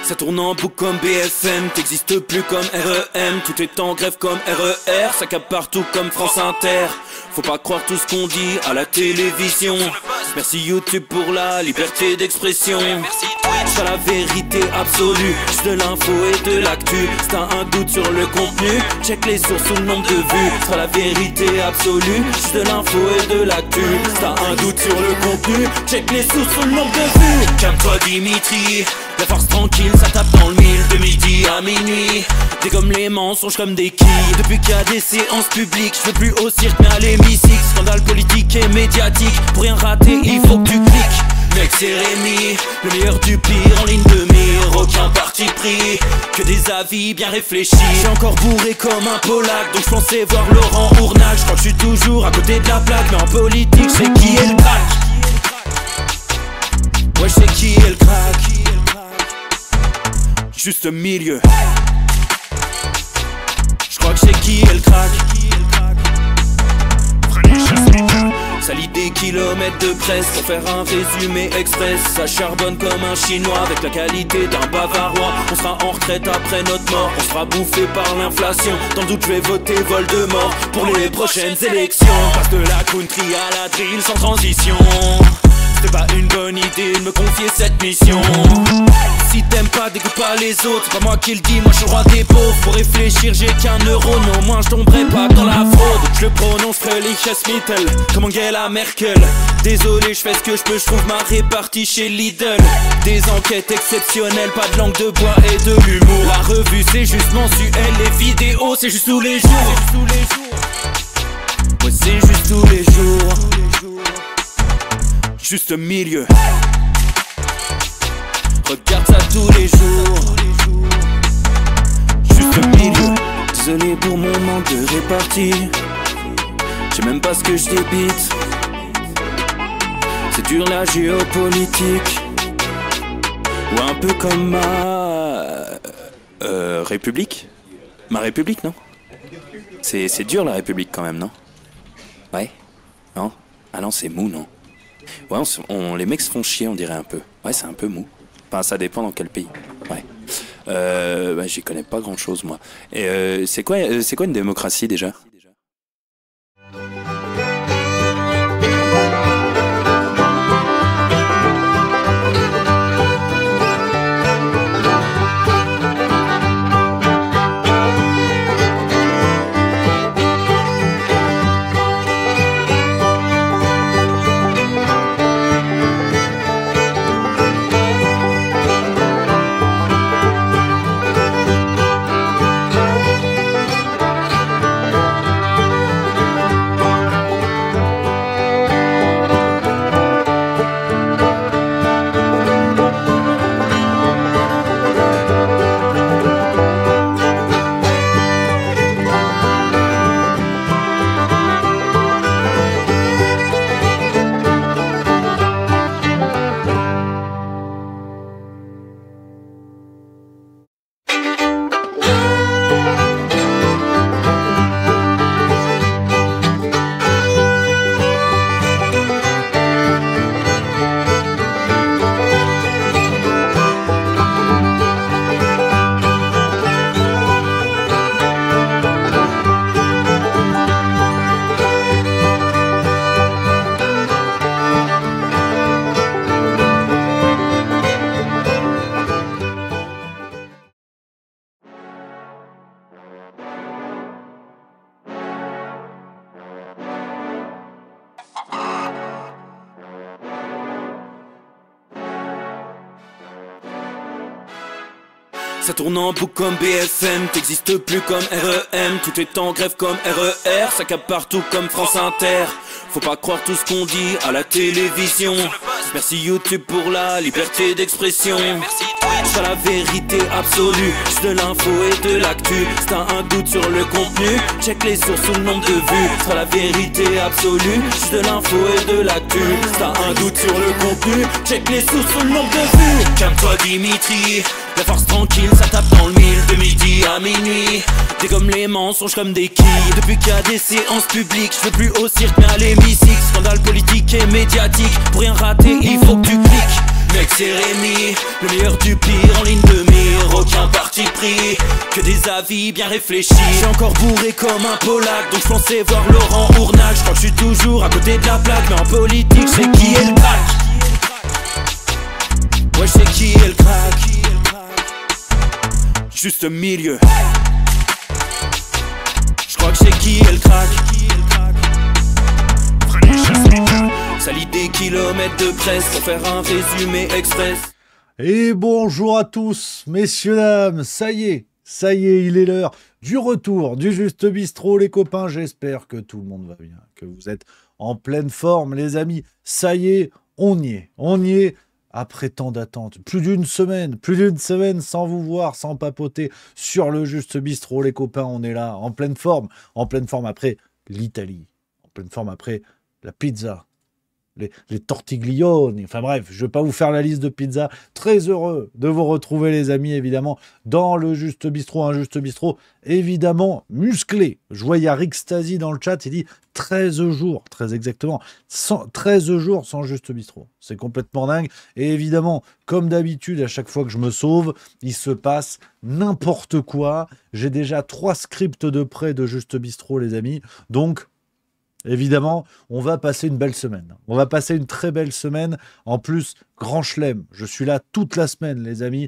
Ça tourne en boucle comme BFM, t'existes plus comme REM. Tout est en grève comme RER, ça capte partout comme France Inter. Faut pas croire tout ce qu'on dit à la télévision. Merci YouTube pour la liberté d'expression. C'est la vérité absolue, juste de l'info et de l'actu. Si t'as un doute sur le contenu, check les sources ou le nombre de vues. C'est la vérité absolue, juste de l'info et de l'actu. Si t'as un doute sur le contenu, check les sources ou le nombre de vues. Calme-toi Dimitri, la force tranquille, ça tape dans le mille. De midi à minuit, t'es comme les mensonges comme des quilles. Depuis qu'il y a des séances publiques, je veux plus au cirque mais à l'hémicycle. Scandale politique et médiatique, pour rien rater il faut que tu cliques. Mec c'est Rémi, le meilleur du pire en ligne de mire. Aucun parti pris, que des avis bien réfléchis. J'suis encore bourré comme un Polac, donc j'pensais voir Laurent Ournac. J'crois que j'suis toujours à côté de la plaque, mais en politique j'sais qui est le crack. Ouais j'sais qui est le crack. Juste milieu. J'crois que j'sais qui est le crack. Ça lit des kilomètres de presse pour faire un résumé express. Ça charbonne comme un chinois avec la qualité d'un bavarois. On sera en retraite après notre mort, on sera bouffé par l'inflation. Dans le doute je vais voter Voldemort pour les prochaines élections. Passe de la country à la drill sans transition. C'était pas une bonne idée de me confier cette mission. Si t'aimes pas, dégoûte pas les autres. C'est pas moi qui le dis, moi je suis le roi des pauvres. Faut réfléchir, j'ai qu'un euro, non moins je tomberai pas dans la fraude. Je le prononce Mittel, comme Angela Merkel. Désolé, je fais ce que je peux, je trouve ma répartie chez Lidl. Des enquêtes exceptionnelles, pas de langue de bois et de l'humour. La revue c'est juste mensuel, les vidéos c'est juste tous les jours. Ouais c'est juste tous les jours. Juste milieu. Regarde ça tous les jours. Juste milieu. Désolé pour mon manque de répartie. Je sais même pas ce que je débite. C'est dur la géopolitique. Ou un peu comme ma... République. Ma République, non? C'est dur la République quand même, non? Ouais? Non? Ah non, c'est mou, non? Ouais, les mecs se font chier, on dirait un peu. Ouais, c'est un peu mou. Enfin, ça dépend dans quel pays. Ouais. Bah, j'y connais pas grand chose, moi. Et c'est quoi une démocratie déjà? Ça tourne en boucle comme BFM, t'existes plus comme REM. Tout est en grève comme RER, ça capte partout comme France Inter. Faut pas croire tout ce qu'on dit à la télévision. Merci YouTube pour la liberté d'expression. C'est la vérité absolue, juste de l'info et de l'actu. Si t'as un doute sur le contenu, check les sources ou le nombre de vues. C'est la vérité absolue, juste de l'info et de l'actu. Si t'as un doute sur le contenu, check les sources ou le nombre de vues. Calme-toi Dimitri, la force tranquille, ça tape dans le mille. De midi à minuit, t'es comme les mensonges comme des quilles. Depuis qu'il y a des séances publiques, je veux plus au cirque mais à l'hémicycle. Scandale politique et médiatique, pour rien rater il faut que tu cliques. Mec c'est Rémi, le meilleur du pire en ligne de mire. Aucun parti pris, que des avis bien réfléchis. J'ai encore bourré comme un Polac, donc je pensais voir Laurent Ournac. Je crois que je suis toujours à côté de la plaque, mais en politique c'est qui est le crack. Ouais je sais qui est le crack. Juste milieu. Je crois que c'est qui est le crack. Ça lit des kilomètres de presse pour faire un résumé express. Et bonjour à tous, messieurs, dames, ça y est, il est l'heure du retour du Juste Bistrot, les copains. J'espère que tout le monde va bien, que vous êtes en pleine forme, les amis. Ça y est, on y est. Après tant d'attente, plus d'une semaine sans vous voir, sans papoter sur le Juste Bistrot, les copains, on est là, en pleine forme après l'Italie, en pleine forme après la pizza, les tortiglioni, enfin bref, je ne vais pas vous faire la liste de pizzas. Très heureux de vous retrouver, les amis, évidemment, dans le Juste Bistrot, un Juste Bistrot, évidemment, musclé. Je vois, il y a Rick Stasi dans le chat, il dit 13 jours, très exactement, 13 jours sans Juste Bistrot. C'est complètement dingue. Et évidemment, comme d'habitude, à chaque fois que je me sauve, il se passe n'importe quoi. J'ai déjà 3 scripts de près de Juste Bistrot, les amis, donc... évidemment, on va passer une belle semaine. On va passer une très belle semaine. En plus, grand chelem. Je suis là toute la semaine, les amis.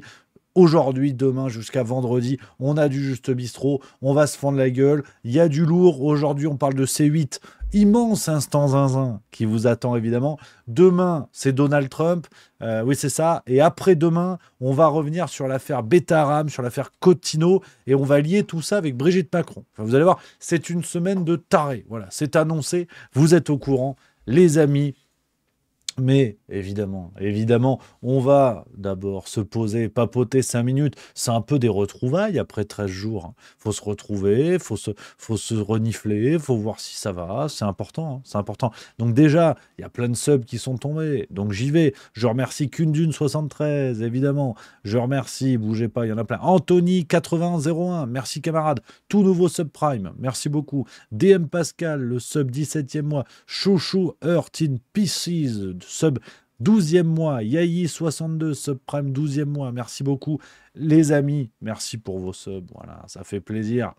Aujourd'hui, demain, jusqu'à vendredi, on a du Juste Bistrot. On va se fendre la gueule. Il y a du lourd. Aujourd'hui, on parle de C8. Immense instant zinzin qui vous attend, évidemment. Demain, c'est Donald Trump. Oui, c'est ça. Et après-demain, on va revenir sur l'affaire Betaram, sur l'affaire Cottineau. Et on va lier tout ça avec Brigitte Macron. Enfin, vous allez voir, c'est une semaine de taré. Voilà, c'est annoncé. Vous êtes au courant, les amis. Mais évidemment, on va d'abord se poser, papoter 5 minutes. C'est un peu des retrouvailles après 13 jours. Faut se retrouver, faut se renifler, faut voir si ça va. C'est important, c'est important. Donc déjà, il y a plein de subs qui sont tombés. Donc j'y vais. Je remercie Kundune73, évidemment. Je remercie, bougez pas, il y en a plein. Anthony 8001, merci camarade. Tout nouveau subprime, merci beaucoup. DM Pascal, le sub 17e mois. Chouchou Earth in Pieces, sub 12e mois, Yahi62, subprime 12e mois, merci beaucoup les amis, merci pour vos subs, voilà, ça fait plaisir.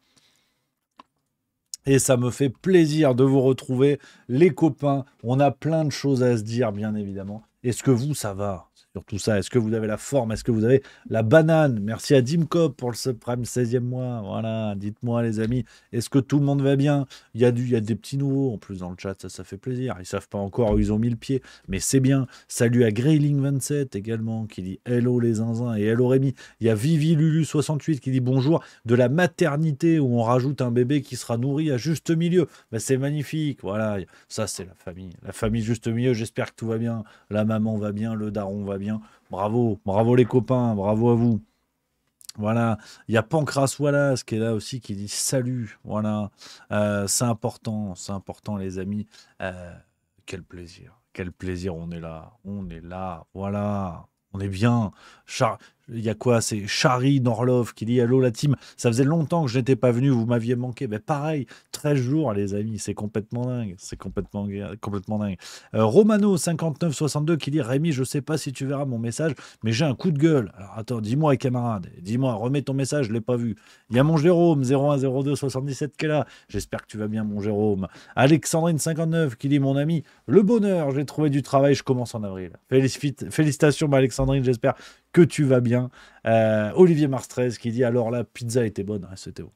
Et ça me fait plaisir de vous retrouver, les copains. On a plein de choses à se dire, bien évidemment. Est-ce que vous, ça va? Surtout ça, est-ce que vous avez la forme? Est-ce que vous avez la banane? Merci à Dimcop pour le subprime 16e mois. Voilà, dites-moi les amis, est-ce que tout le monde va bien? Il y a des petits nouveaux en plus dans le chat, ça fait plaisir. Ils savent pas encore où ils ont mis le pied, mais c'est bien. Salut à Grayling27 également, qui dit hello les zinzins et hello Rémi. Il y a Vivi Lulu68 qui dit bonjour de la maternité où on rajoute un bébé qui sera nourri à juste milieu. Ben, c'est magnifique, voilà, ça c'est la famille juste milieu. J'espère que tout va bien, la maman va bien, le daron va bien. Bravo les copains, bravo à vous. Voilà, il y a Pancras Wallace qui est là aussi, qui dit salut. Voilà, c'est important les amis. Quel plaisir, on est là, voilà. On est bien. Il y a quoi? C'est Chari Norlov qui dit allô la team. Ça faisait longtemps que je n'étais pas venu, vous m'aviez manqué. Mais pareil, 13 jours, les amis, c'est complètement dingue. C'est complètement dingue. Romano 5962 qui dit Rémi, je sais pas si tu verras mon message, mais j'ai un coup de gueule. Alors attends, dis-moi, camarade, remets ton message, je l'ai pas vu. Il y a mon Jérôme 010277 qui est là. J'espère que tu vas bien, mon Jérôme. Alexandrine 59 qui dit mon ami, le bonheur, j'ai trouvé du travail, je commence en avril. Félicitations, Alexandrine, j'espère que tu vas bien. Olivier Mars 13 qui dit alors la pizza était bonne. Ouais, c'était bon.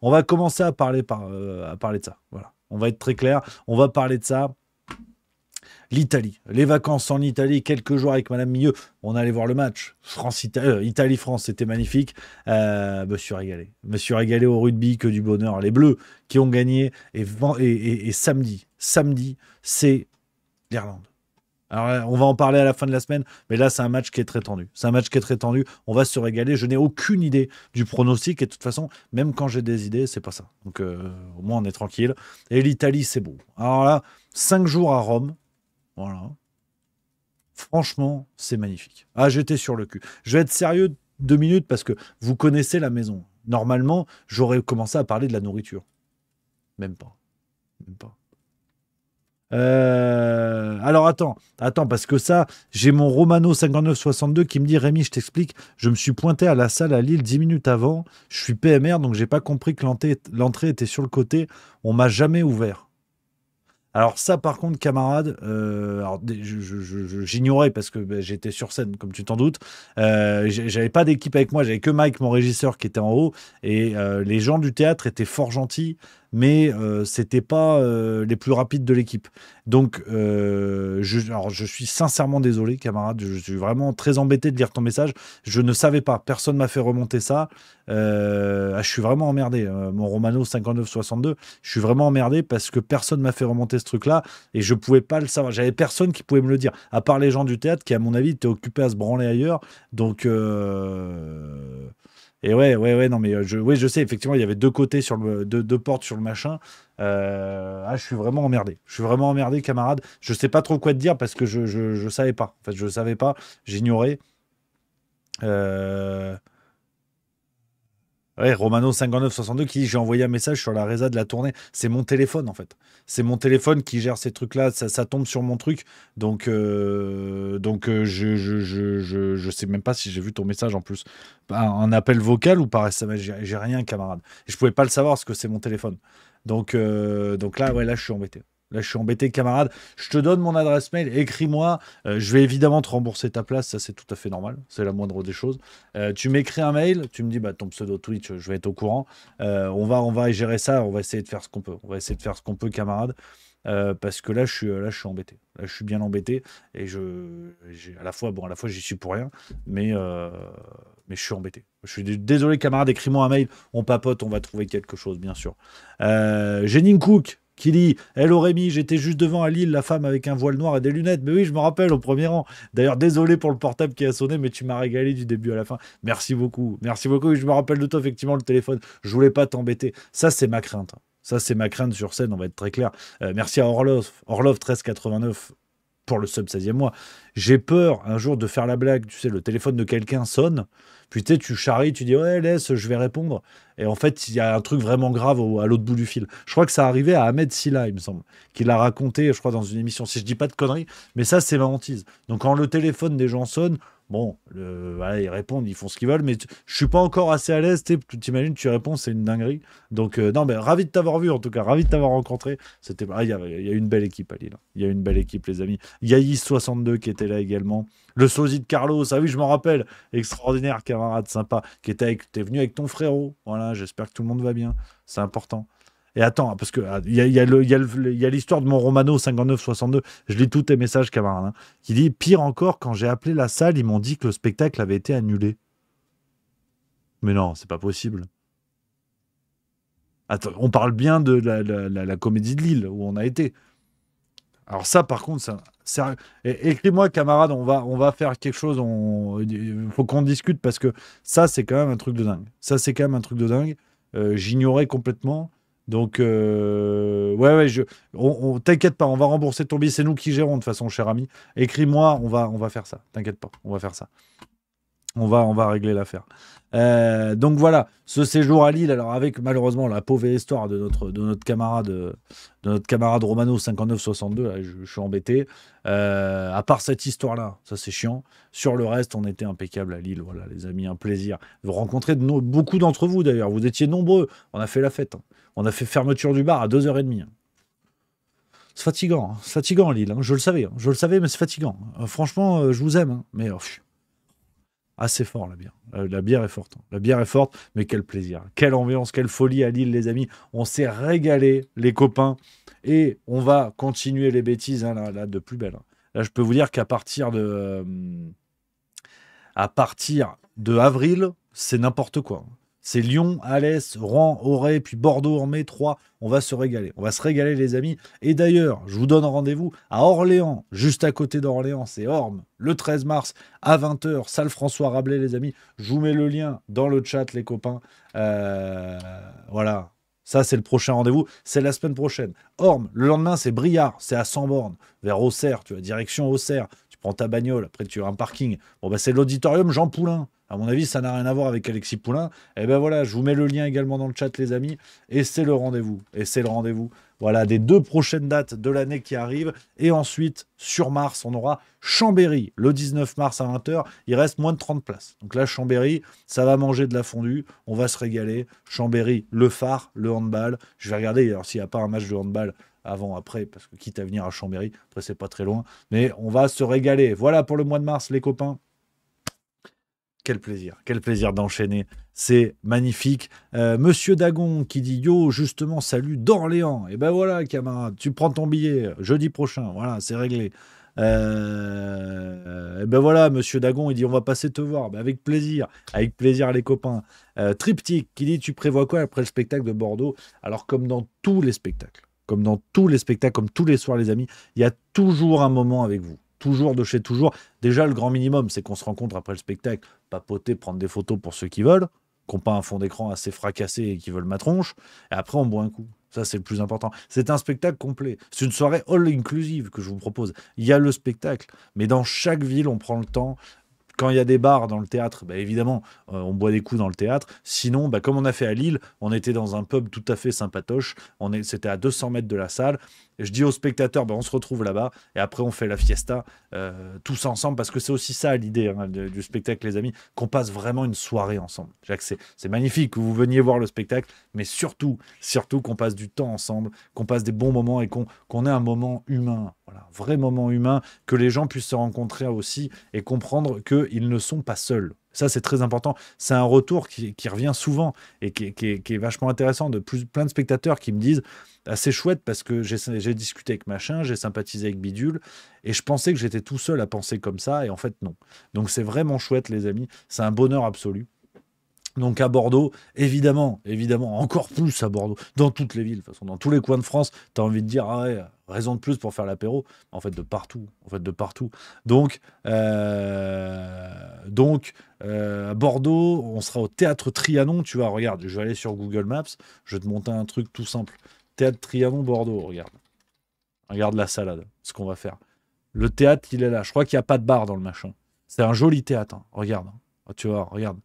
On va commencer à parler de ça. Voilà. On va être très clair. On va parler de ça. L'Italie, les vacances en Italie, quelques jours avec Madame Milieu. On allait voir le match. Italie-France, c'était magnifique. Me suis régalé au rugby, que du bonheur. Les Bleus qui ont gagné. Et samedi, c'est l'Irlande. Alors, on va en parler à la fin de la semaine, mais là, c'est un match qui est très tendu. On va se régaler. Je n'ai aucune idée du pronostic. Et de toute façon, même quand j'ai des idées, c'est pas ça. Donc, au moins, on est tranquille. Et l'Italie, c'est beau. Alors là, 5 jours à Rome. Voilà. Franchement, c'est magnifique. Ah, j'étais sur le cul. Je vais être sérieux 2 minutes parce que vous connaissez la maison. Normalement, j'aurais commencé à parler de la nourriture. Même pas. Alors attends, parce que ça, j'ai mon Romano 5962 qui me dit Rémi, je t'explique, je me suis pointé à la salle à Lille 10 minutes avant, je suis PMR, donc j'ai pas compris que l'entrée était sur le côté, on m'a jamais ouvert. Alors ça, par contre, camarade, alors, j'ignorais parce que j'étais sur scène, comme tu t'en doutes. J'avais pas d'équipe avec moi, j'avais que Mike, mon régisseur, qui était en haut. Et les gens du théâtre étaient fort gentils, mais c'était pas les plus rapides de l'équipe. Donc, alors, je suis sincèrement désolé, camarade. Je suis vraiment très embêté de lire ton message. Je ne savais pas, personne m'a fait remonter ça. Je suis vraiment emmerdé. Mon Romano 5962, je suis vraiment emmerdé parce que personne m'a fait remonter ce truc-là et je pouvais pas le savoir. J'avais personne qui pouvait me le dire, à part les gens du théâtre qui, à mon avis, étaient occupés à se branler ailleurs. Donc, et ouais, non, mais oui, je sais, effectivement, il y avait deux côtés sur deux portes sur le machin. Je suis vraiment emmerdé. Je suis vraiment emmerdé, camarade. Je sais pas trop quoi te dire parce que je savais pas. En fait, je savais pas, j'ignorais. Euh, Ouais, Romano 5962 qui dit j'ai envoyé un message sur la résa de la tournée. C'est mon téléphone en fait. C'est mon téléphone qui gère ces trucs-là. Ça tombe sur mon truc. Donc je sais même pas si j'ai vu ton message en plus. Un appel vocal ou par SMS. J'ai rien, camarade. Et je pouvais pas le savoir parce que c'est mon téléphone. Donc là, ouais, là je suis embêté. Là, je suis embêté, camarade. Je te donne mon adresse mail, écris-moi. Je vais évidemment te rembourser ta place, ça c'est tout à fait normal. C'est la moindre des choses. Tu m'écris un mail, tu me dis bah, ton pseudo Twitch, je vais être au courant. On va gérer ça, on va essayer de faire ce qu'on peut. On va essayer de faire ce qu'on peut, camarade. Parce que là, je suis embêté. Là, je suis bien embêté. Et à la fois, j'y suis pour rien, mais je suis embêté. Je suis désolé, camarade, écris-moi un mail. On papote, on va trouver quelque chose, bien sûr. Jenning Cook qui dit Hello Rémi, j'étais juste devant à Lille, la femme avec un voile noir et des lunettes. Mais oui, je me rappelle, au premier rang. D'ailleurs, désolé pour le portable qui a sonné, mais tu m'as régalé du début à la fin. Merci beaucoup. Merci beaucoup. Je me rappelle de toi, effectivement, le téléphone. Je voulais pas t'embêter. Ça, c'est ma crainte. Ça, c'est ma crainte sur scène, on va être très clair. Merci à Orlov 1389 pour le sub 16e mois. J'ai peur un jour de faire la blague, tu sais, le téléphone de quelqu'un sonne, puis tu sais, tu charries, tu dis ouais, laisse, je vais répondre. Et en fait, il y a un truc vraiment grave à l'autre bout du fil. Je crois que ça arrivait à Ahmed Silla, il me semble, qu'il a raconté, je crois, dans une émission, si je dis pas de conneries, mais ça, c'est ma hantise. Donc quand le téléphone des gens sonne, bon, voilà, ils répondent, ils font ce qu'ils veulent, mais je suis pas encore assez à l'aise. T'imagines, tu réponds, c'est une dinguerie. Donc, non, mais ravi de t'avoir vu, en tout cas, ravi de t'avoir rencontré. Il y a une belle équipe à Lille. Il y a une belle équipe, les amis. Yaïs62 qui était là également. Le sosie de Carlos, ah oui, je m'en rappelle. Extraordinaire, camarade sympa, t'es venu avec ton frérot. Voilà, j'espère que tout le monde va bien. C'est important. Et attends, parce que il y a l'histoire de mon Romano 5962. Je lis tous tes messages, camarade. Hein, qui dit pire encore, quand j'ai appelé la salle, ils m'ont dit que le spectacle avait été annulé. Mais non, c'est pas possible. Attends, on parle bien de la comédie de Lille où on a été. Alors ça, par contre, écris-moi, camarade, on va faire quelque chose. Il faut qu'on discute parce que ça, c'est quand même un truc de dingue. Ça, c'est quand même un truc de dingue. J'ignorais complètement. Donc, ouais, t'inquiète pas, on va rembourser ton billet. C'est nous qui gérons de toute façon, cher ami. Écris-moi, on va faire ça. T'inquiète pas, on va faire ça. On va régler l'affaire. Donc voilà, ce séjour à Lille, alors avec malheureusement la pauvre histoire de notre camarade Romano 5962, là, je suis embêté. À part cette histoire-là, ça c'est chiant. Sur le reste, on était impeccable à Lille. Voilà, les amis, un plaisir. Vous rencontrez beaucoup d'entre vous d'ailleurs. Vous étiez nombreux. On a fait la fête. Hein. On a fait fermeture du bar à 2h30. Hein. C'est fatigant Lille. Hein. Je le savais, mais c'est fatigant. Franchement, je vous aime, hein. Mais assez fort la bière. La bière est forte. Hein. La bière est forte, mais quel plaisir. Quelle ambiance, quelle folie à Lille, les amis. On s'est régalé, les copains. Et on va continuer les bêtises, hein, là, de plus belle. Hein. Là, je peux vous dire qu'à partir de avril, c'est n'importe quoi. C'est Lyon, Alès, Rouen, Auray, puis Bordeaux en mai, 3. On va se régaler. On va se régaler, les amis. Et d'ailleurs, je vous donne rendez-vous à Orléans, juste à côté d'Orléans. C'est Orme, le 13 mars, à 20h, salle François Rabelais, les amis. Je vous mets le lien dans le chat, les copains. Voilà. Ça, c'est le prochain rendez-vous. C'est la semaine prochaine. Orme, le lendemain, c'est Briard. C'est à 100 bornes, vers Auxerre. Tu vois, direction Auxerre. Tu prends ta bagnole. Après, tu as un parking. Bon, bah, c'est l'auditorium Jean Poulain. À mon avis, ça n'a rien à voir avec Alexis Poulain. Et ben voilà, je vous mets le lien également dans le chat, les amis. Et c'est le rendez-vous. voilà, des 2 prochaines dates de l'année qui arrivent. Et ensuite, sur Mars, on aura Chambéry, le 19 mars à 20h. Il reste moins de 30 places. Donc là, Chambéry, ça va manger de la fondue. On va se régaler. Chambéry, le phare, le handball. Je vais regarder alors s'il n'y a pas un match de handball avant, après, parce que quitte à venir à Chambéry, après c'est pas très loin. Mais on va se régaler. Voilà pour le mois de mars, les copains. Quel plaisir d'enchaîner. C'est magnifique. Monsieur Dagon qui dit yo, justement, salut d'Orléans. Et ben voilà, camarade, tu prends ton billet jeudi prochain. Voilà, c'est réglé. Et ben voilà, Monsieur Dagon, il dit on va passer te voir. Ben avec plaisir, les copains. Triptyque qui dit tu prévois quoi après le spectacle de Bordeaux? Alors, comme dans tous les spectacles, comme tous les soirs, les amis, il y a toujours un moment avec vous. Toujours de chez toujours. Déjà, le grand minimum, c'est qu'on se rencontre après le spectacle, papoter, prendre des photos pour ceux qui veulent, qui n'ont pas un fond d'écran assez fracassé et qui veulent ma tronche. Et après, on boit un coup. Ça, c'est le plus important. C'est un spectacle complet. C'est une soirée all-inclusive que je vous propose. Il y a le spectacle, mais dans chaque ville, on prend le temps. Quand il y a des bars dans le théâtre, bah évidemment, on boit des coups dans le théâtre. Sinon, bah comme on a fait à Lille, on était dans un pub tout à fait sympatoche. C'était à 200 mètres de la salle. Et je dis aux spectateurs, bah on se retrouve là-bas. Et après, on fait la fiesta tous ensemble. Parce que c'est aussi ça l'idée du spectacle, les amis, qu'on passe vraiment une soirée ensemble. C'est magnifique que vous veniez voir le spectacle, mais surtout qu'on passe du temps ensemble, qu'on passe des bons moments et qu'on ait un moment humain. Voilà, un vrai moment humain, que les gens puissent se rencontrer aussi et comprendre qu'ils ne sont pas seuls. Ça, c'est très important. C'est un retour qui revient souvent et qui est vachement intéressant de plein de spectateurs qui me disent assez chouette parce que j'ai discuté avec machin, j'ai sympathisé avec bidule et je pensais que j'étais tout seul à penser comme ça et en fait non. Donc c'est vraiment chouette, les amis. C'est un bonheur absolu. Donc à Bordeaux, évidemment, encore plus à Bordeaux, dans toutes les villes, de toute façon, dans tous les coins de France, tu as envie de dire, ah ouais, raison de plus pour faire l'apéro, en fait de partout, Donc, à Bordeaux, on sera au Théâtre Trianon, tu vois, regarde, je vais aller sur Google Maps, je vais te monter un truc tout simple. Théâtre Trianon, Bordeaux, regarde la salade, ce qu'on va faire. Le théâtre, il est là, je crois qu'il n'y a pas de bar dans le machin. C'est un joli théâtre, hein. Regarde, hein. Tu vois, regarde.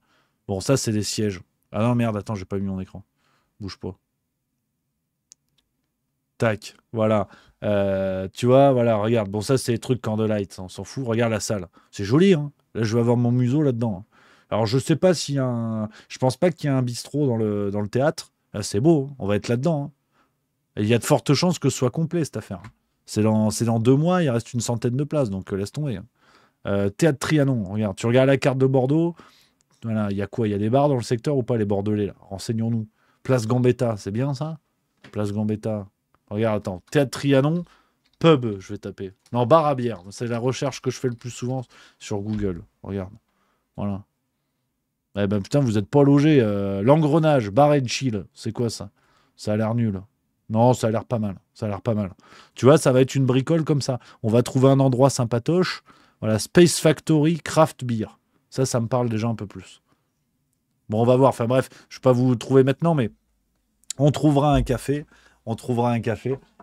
Bon, ça, c'est des sièges. Ah non, merde, attends, j'ai pas mis mon écran. Bouge pas. Tac, voilà. Tu vois, voilà, regarde. Bon, ça, c'est les trucs Candlelight, on s'en fout. Regarde la salle. C'est joli, hein. Là, je vais avoir mon museau là-dedans, hein. Alors, je sais pas s'il y a un... Je pense pas qu'il y a un bistrot dans le théâtre. Là, c'est beau, hein. On va être là-dedans, hein. Et il y a de fortes chances que ce soit complet, cette affaire, hein. C'est dans 2 mois, il reste une centaine de places, donc laisse tomber, hein. Théâtre Trianon, regarde. Tu regardes la carte de Bordeaux. Voilà, il y a quoi? Il y a des bars dans le secteur ou pas, les Bordelais, là? Renseignons-nous. Place Gambetta, c'est bien ça? Place Gambetta. Regarde, attends. Théâtre Trianon, pub, je vais taper. Non, bar à bière. C'est la recherche que je fais le plus souvent sur Google. Regarde. Voilà. Eh ben putain, vous n'êtes pas logé. L'engrenage, bar and chill. C'est quoi ça? Ça a l'air nul. Non, ça a l'air pas mal. Tu vois, ça va être une bricole comme ça. On va trouver un endroit sympatoche. Voilà, Space Factory Craft Beer. Ça me parle déjà un peu plus. Bon, on va voir. Enfin bref, je ne vais pas vous trouver maintenant, mais on trouvera un café.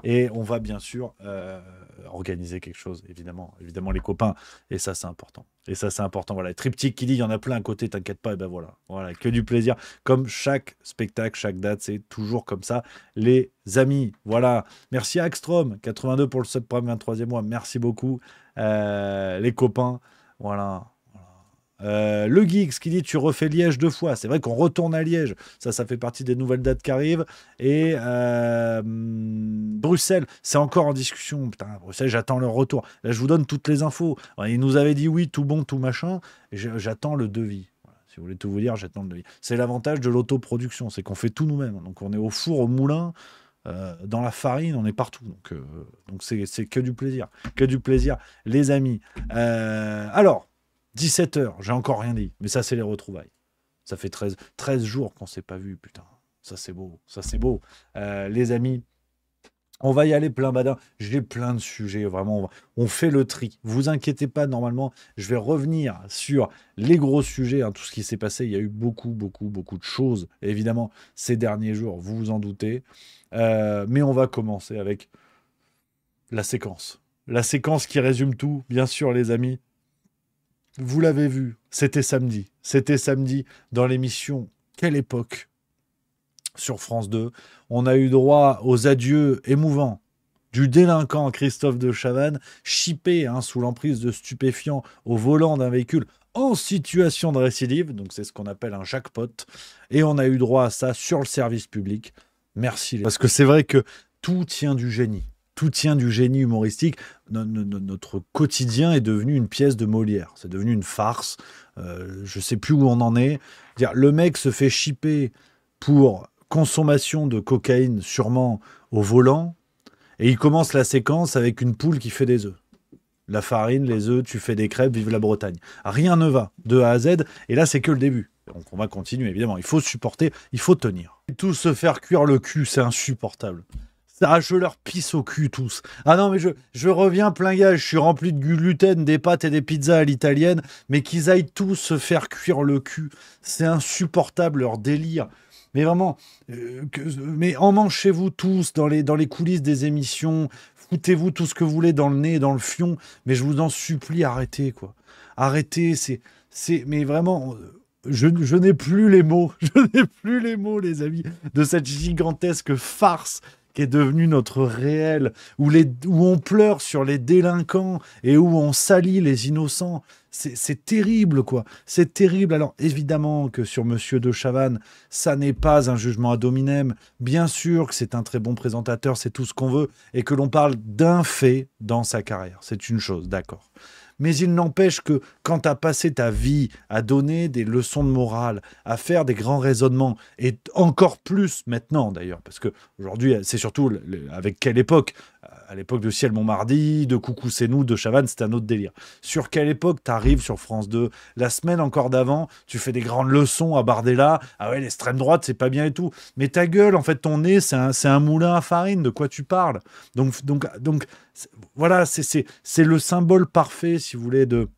Et on va bien sûr organiser quelque chose, évidemment, les copains. Et ça, c'est important. Voilà, Triptyque qui dit, il y en a plein à côté, t'inquiète pas. Et ben voilà, que du plaisir. Comme chaque spectacle, chaque date, c'est toujours comme ça, les amis. Voilà. Merci à Axtrom, 82 pour le subprime 23e mois. Merci beaucoup, les copains. Voilà. Le Geeks qui dit tu refais Liège 2 fois. C'est vrai qu'on retourne à Liège. Ça fait partie des nouvelles dates qui arrivent. Et Bruxelles, c'est encore en discussion. Putain, Bruxelles, j'attends leur retour. Là, je vous donne toutes les infos. Ils nous avaient dit oui, tout bon, tout machin. J'attends le devis. Voilà. Si vous voulez tout vous dire, j'attends le devis. C'est l'avantage de l'autoproduction, c'est qu'on fait tout nous-mêmes. Donc on est au four, au moulin. Dans la farine, on est partout. Donc c'est que du plaisir. Les amis. Alors, 17h, j'ai encore rien dit, mais ça, c'est les retrouvailles. Ça fait 13 jours qu'on ne s'est pas vu, putain. Ça, c'est beau. Les amis, on va y aller plein badin. J'ai plein de sujets, vraiment. On fait le tri. Vous inquiétez pas, normalement, je vais revenir sur les gros sujets, hein, tout ce qui s'est passé. Il y a eu beaucoup de choses, évidemment, ces derniers jours, vous vous en doutez. Mais on va commencer avec la séquence. La séquence qui résume tout, bien sûr, les amis. Vous l'avez vu, c'était samedi. Dans l'émission Quelle époque? sur France 2. On a eu droit aux adieux émouvants du délinquant Christophe de Chavannes, chippé sous l'emprise de stupéfiants au volant d'un véhicule en situation de récidive, donc c'est ce qu'on appelle un jackpot, et on a eu droit à ça sur le service public. Merci. Parce que c'est vrai que tout tient du génie. Tout tient du génie humoristique. Notre quotidien est devenu une pièce de Molière. C'est devenu une farce. Je ne sais plus où on en est. Le mec se fait chipper pour consommation de cocaïne, sûrement au volant, et il commence la séquence avec une poule qui fait des œufs. La farine, les œufs, tu fais des crêpes, vive la Bretagne. Rien ne va de A à Z, et là c'est que le début. Donc on va continuer, évidemment. Il faut supporter, il faut tenir. Et tous se faire cuire le cul, c'est insupportable. Ah, je leur pisse au cul tous. Ah non, mais je reviens plein gage, je suis rempli de gluten, des pâtes et des pizzas à l'italienne, mais qu'ils aillent tous se faire cuire le cul. C'est insupportable leur délire. Mais vraiment, mais emmanchez-vous tous dans les coulisses des émissions, foutez-vous tout ce que vous voulez dans le nez et dans le fion, mais je vous en supplie, arrêtez, quoi. Arrêtez, mais vraiment, je n'ai plus les mots, je n'ai plus les mots, les amis, de cette gigantesque farce qui est devenue notre réel, où on pleure sur les délinquants et où on salit les innocents. C'est terrible, quoi. C'est terrible. Alors, évidemment que sur Monsieur de Chavannes, ça n'est pas un jugement ad hominem. Bien sûr que c'est un très bon présentateur, c'est tout ce qu'on veut, et que l'on parle d'un fait dans sa carrière. C'est une chose, d'accord. Mais il n'empêche que quand tu as passé ta vie à donner des leçons de morale, à faire des grands raisonnements, et encore plus maintenant d'ailleurs, parce qu'aujourd'hui, c'est surtout avec quelle époque? À l'époque de Ciel Montmardi, de Coucou c'est nous, de Chavannes, c'est un autre délire. Sur quelle époque tu arrives sur France 2? La semaine encore d'avant, tu fais des grandes leçons à Bardella. Ah ouais, l'extrême droite, c'est pas bien et tout. Mais ta gueule, en fait, ton nez, c'est un moulin à farine. De quoi tu parles? Donc voilà, c'est le symbole parfait, si vous voulez, de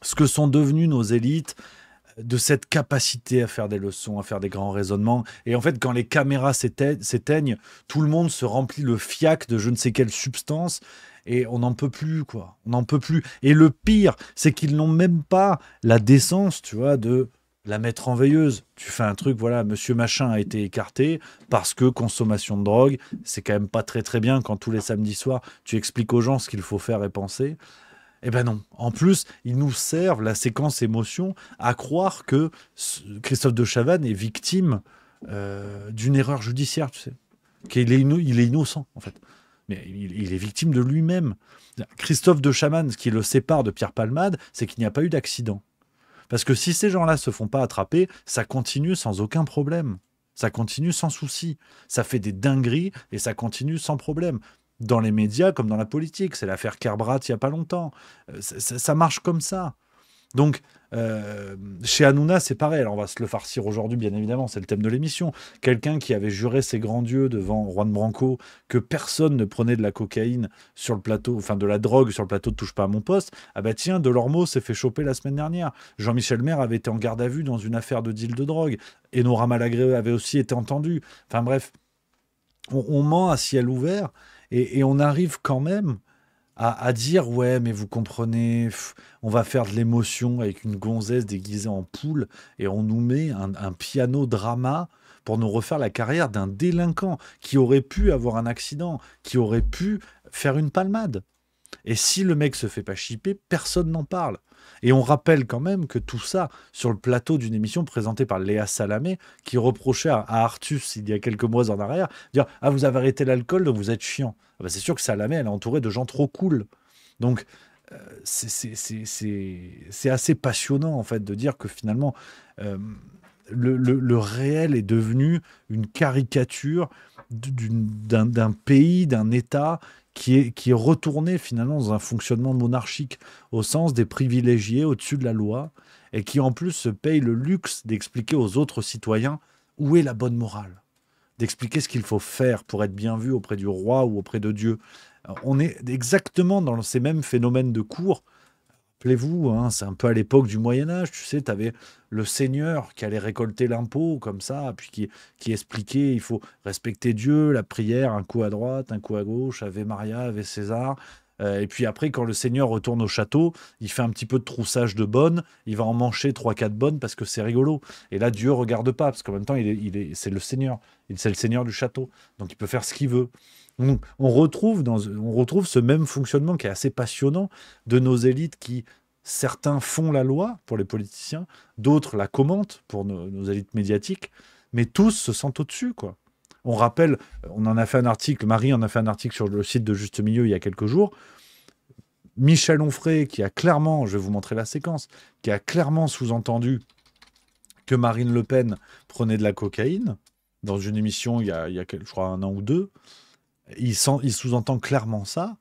ce que sont devenues nos élites, de cette capacité à faire des leçons, à faire des grands raisonnements. Et en fait, quand les caméras s'éteignent, tout le monde se remplit le fiac de je ne sais quelle substance, et on n'en peut plus, quoi. On n'en peut plus. Et le pire, c'est qu'ils n'ont même pas la décence, tu vois, de la mettre en veilleuse. Tu fais un truc, voilà, monsieur machin a été écarté parce que consommation de drogue, c'est quand même pas très très bien quand tous les samedis soirs, tu expliques aux gens ce qu'il faut faire et penser. Eh ben non. En plus, ils nous servent la séquence émotion à croire que Christophe de Chavannes est victime d'une erreur judiciaire, tu sais. Il est innocent, en fait. Mais il est victime de lui-même. Christophe de Chavannes, ce qui le sépare de Pierre Palmade, c'est qu'il n'y a pas eu d'accident. Parce que si ces gens-là se font pas attraper, ça continue sans aucun problème. Ça continue sans souci. Ça fait des dingueries et ça continue sans problème. Dans les médias comme dans la politique. C'est l'affaire Kerbrat il n'y a pas longtemps. Ça marche comme ça. Donc, chez Hanouna, c'est pareil. Alors, on va se le farcir aujourd'hui, bien évidemment. C'est le thème de l'émission. Quelqu'un qui avait juré ses grands dieux devant Juan Branco que personne ne prenait de la cocaïne sur le plateau, enfin de la drogue sur le plateau de Touche pas à mon poste. Ah bah tiens, Delormeau s'est fait choper la semaine dernière. Jean-Michel Maire avait été en garde à vue dans une affaire de deal de drogue. Et Nora Malagré avait aussi été entendue. Enfin bref, on ment à ciel ouvert. Et on arrive quand même à dire, ouais, mais vous comprenez, on va faire de l'émotion avec une gonzesse déguisée en poule et on nous met un piano drama pour nous refaire la carrière d'un délinquant qui aurait pu avoir un accident, qui aurait pu faire une palmade. Et si le mec se fait pas chipper, personne n'en parle. Et on rappelle quand même que tout ça, sur le plateau d'une émission présentée par Léa Salamé, qui reprochait à Artus, il y a quelques mois en arrière, dire « Ah, vous avez arrêté l'alcool, donc vous êtes chiant. » Ah bah, c'est sûr que Salamé, elle est entourée de gens trop cool. Donc, c'est assez passionnant, en fait, de dire que finalement, le réel est devenu une caricature d'un pays, d'un État qui est retourné finalement dans un fonctionnement monarchique au sens des privilégiés au-dessus de la loi et qui en plus se paye le luxe d'expliquer aux autres citoyens où est la bonne morale, d'expliquer ce qu'il faut faire pour être bien vu auprès du roi ou auprès de Dieu. Alors, on est exactement dans ces mêmes phénomènes de cour. Rappelez-vous, hein, c'est un peu à l'époque du Moyen-Âge, tu sais, tu avais le seigneur qui allait récolter l'impôt comme ça, puis qui expliquait il faut respecter Dieu, la prière, un coup à droite, un coup à gauche, Ave Maria, Ave César. Et puis après, quand le seigneur retourne au château, il fait un petit peu de troussage de bonnes, il va en mancher 3-4 bonnes parce que c'est rigolo. Et là, Dieu regarde pas, parce qu'en même temps, c'est le seigneur. C'est le seigneur du château. Donc il peut faire ce qu'il veut. Donc, on retrouve ce même fonctionnement qui est assez passionnant de nos élites qui, certains font la loi pour les politiciens, d'autres la commentent pour nos élites médiatiques, mais tous se sentent au-dessus, quoi. On rappelle, on en a fait un article, Marie en a fait un article sur le site de Juste Milieu il y a quelques jours. Michel Onfray, qui a clairement, je vais vous montrer la séquence, qui a clairement sous-entendu que Marine Le Pen prenait de la cocaïne dans une émission il y a je crois, 1 an ou 2. Il sous-entend clairement ça.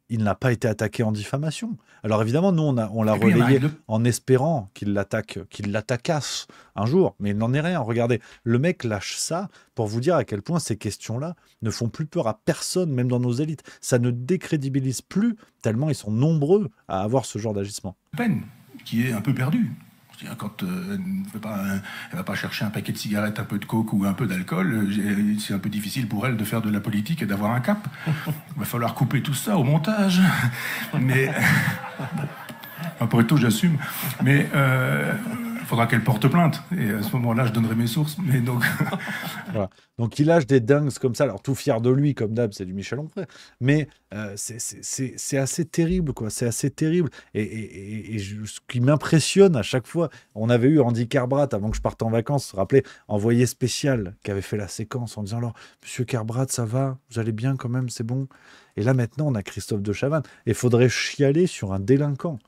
Il n'a pas été attaqué en diffamation. Alors évidemment, nous, on l'a relayé en espérant qu'il l'attaquasse un jour, mais il n'en est rien. Regardez, le mec lâche ça pour vous dire à quel point ces questions-là ne font plus peur à personne, même dans nos élites. Ça ne décrédibilise plus, tellement ils sont nombreux à avoir ce genre d'agissement. Peine, qui est un peu perdue. Quand elle ne va pas chercher un paquet de cigarettes, un peu de coke ou un peu d'alcool, c'est un peu difficile pour elle de faire de la politique et d'avoir un cap. Il va falloir couper tout ça au montage. Mais... Après tout, j'assume. Mais il faudra qu'elle porte plainte. Et à ce moment-là, je donnerai mes sources. Mais donc... Voilà. Donc il lâche des dingues comme ça. Alors tout fier de lui, comme d'hab, c'est du Michel Onfray. Mais c'est assez terrible, quoi. C'est assez terrible. Et ce qui m'impressionne à chaque fois, on avait eu Andy Kerbrat avant que je parte en vacances, vous vous rappelez, envoyé spécial, qui avait fait la séquence en disant alors, Monsieur Kerbrat, ça va, vous allez bien quand même, c'est bon. Et là maintenant, on a Christophe de Chavannes. Et il faudrait chialer sur un délinquant.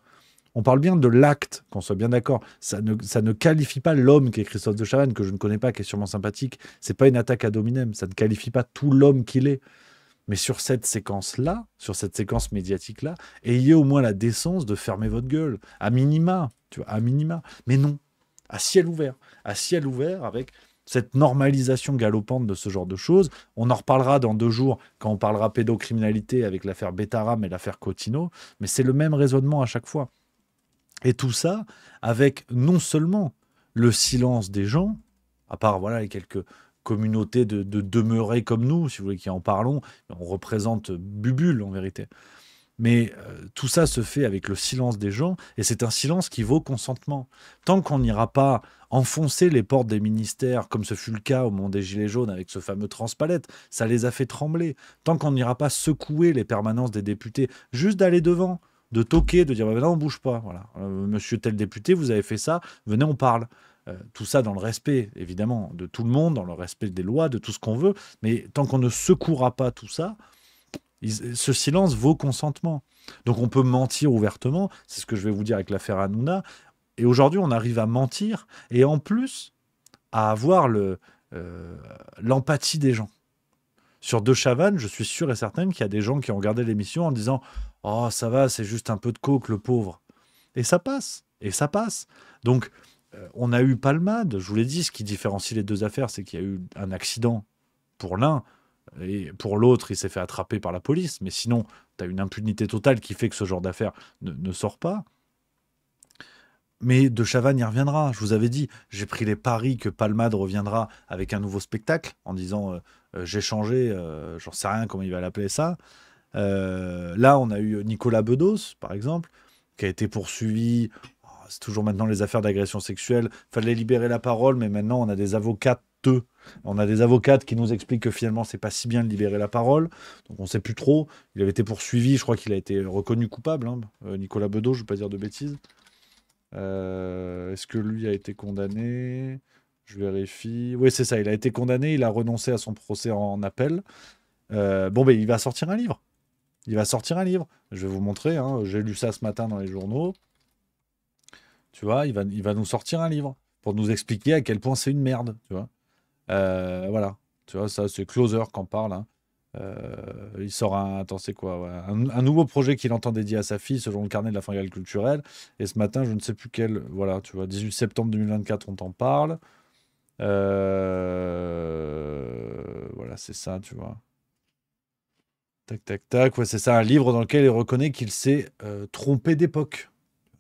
On parle bien de l'acte, qu'on soit bien d'accord. Ça ne qualifie pas l'homme qui est Christophe de Chavannes, que je ne connais pas, qui est sûrement sympathique. C'est pas une attaque ad hominem. Ça ne qualifie pas tout l'homme qu'il est. Mais sur cette séquence-là, sur cette séquence médiatique-là, ayez au moins la décence de fermer votre gueule. À minima, tu vois, à minima. Mais non, à ciel ouvert. À ciel ouvert avec cette normalisation galopante de ce genre de choses. On en reparlera dans 2 jours quand on parlera pédocriminalité avec l'affaire Betaram et l'affaire Cotino. Mais c'est le même raisonnement à chaque fois. Et tout ça avec non seulement le silence des gens, à part voilà, les quelques communautés de demeurés comme nous, si vous voulez, qui en parlons, on représente Bubule en vérité. Mais tout ça se fait avec le silence des gens, et c'est un silence qui vaut consentement. Tant qu'on n'ira pas enfoncer les portes des ministères, comme ce fut le cas au moment des Gilets jaunes avec ce fameux transpalette, ça les a fait trembler. Tant qu'on n'ira pas secouer les permanences des députés, juste d'aller devant, de toquer, de dire bah, non, on bouge pas. Voilà. Monsieur tel député, vous avez fait ça, venez, on parle. Tout ça dans le respect, évidemment, de tout le monde, dans le respect des lois, de tout ce qu'on veut. Mais tant qu'on ne secouera pas tout ça, ce silence vaut consentement. Donc on peut mentir ouvertement, c'est ce que je vais vous dire avec l'affaire Hanouna. Et aujourd'hui, on arrive à mentir et en plus à avoir l'empathie des gens. Sur De Chavannes, je suis sûr et certain qu'il y a des gens qui ont regardé l'émission en disant « Oh, ça va, c'est juste un peu de coke, le pauvre. » Et ça passe. Et ça passe. Donc, on a eu Palmade. Je vous l'ai dit, ce qui différencie les 2 affaires, c'est qu'il y a eu un accident pour l'un et pour l'autre, il s'est fait attraper par la police. Mais sinon, tu as une impunité totale qui fait que ce genre d'affaire ne sort pas. Mais De Chavannes y reviendra. Je vous avais dit, j'ai pris les paris que Palmade reviendra avec un nouveau spectacle en disant j'ai changé, j'en sais rien comment il va l'appeler ça. Là, on a eu Nicolas Bedos, par exemple, qui a été poursuivi. Oh, c'est toujours maintenant les affaires d'agression sexuelle. Fallait libérer la parole, mais maintenant on a des avocates. On a des avocates qui nous expliquent que finalement c'est pas si bien de libérer la parole. Donc on sait plus trop. Il avait été poursuivi, je crois qu'il a été reconnu coupable. Hein. Nicolas Bedos, je ne veux pas dire de bêtises. Est-ce que lui a été condamné? Je vérifie. Oui, c'est ça, il a été condamné, il a renoncé à son procès en appel. Bon, ben, il va sortir un livre. Il va sortir un livre. Je vais vous montrer, hein. J'ai lu ça ce matin dans les journaux. Tu vois, il va nous sortir un livre pour nous expliquer à quel point c'est une merde, tu vois. Voilà. Tu vois, ça, c'est Closer qu'en parle, hein. Il sort attends, c'est quoi ouais, un nouveau projet qu'il entend dédier à sa fille selon le carnet de la fringale culturelle. Et ce matin, je ne sais plus quel. Voilà, tu vois, 18 septembre 2024, on t'en parle. Voilà, c'est ça, tu vois. Tac, tac, tac. Ouais, c'est ça, un livre dans lequel il reconnaît qu'il s'est trompé d'époque.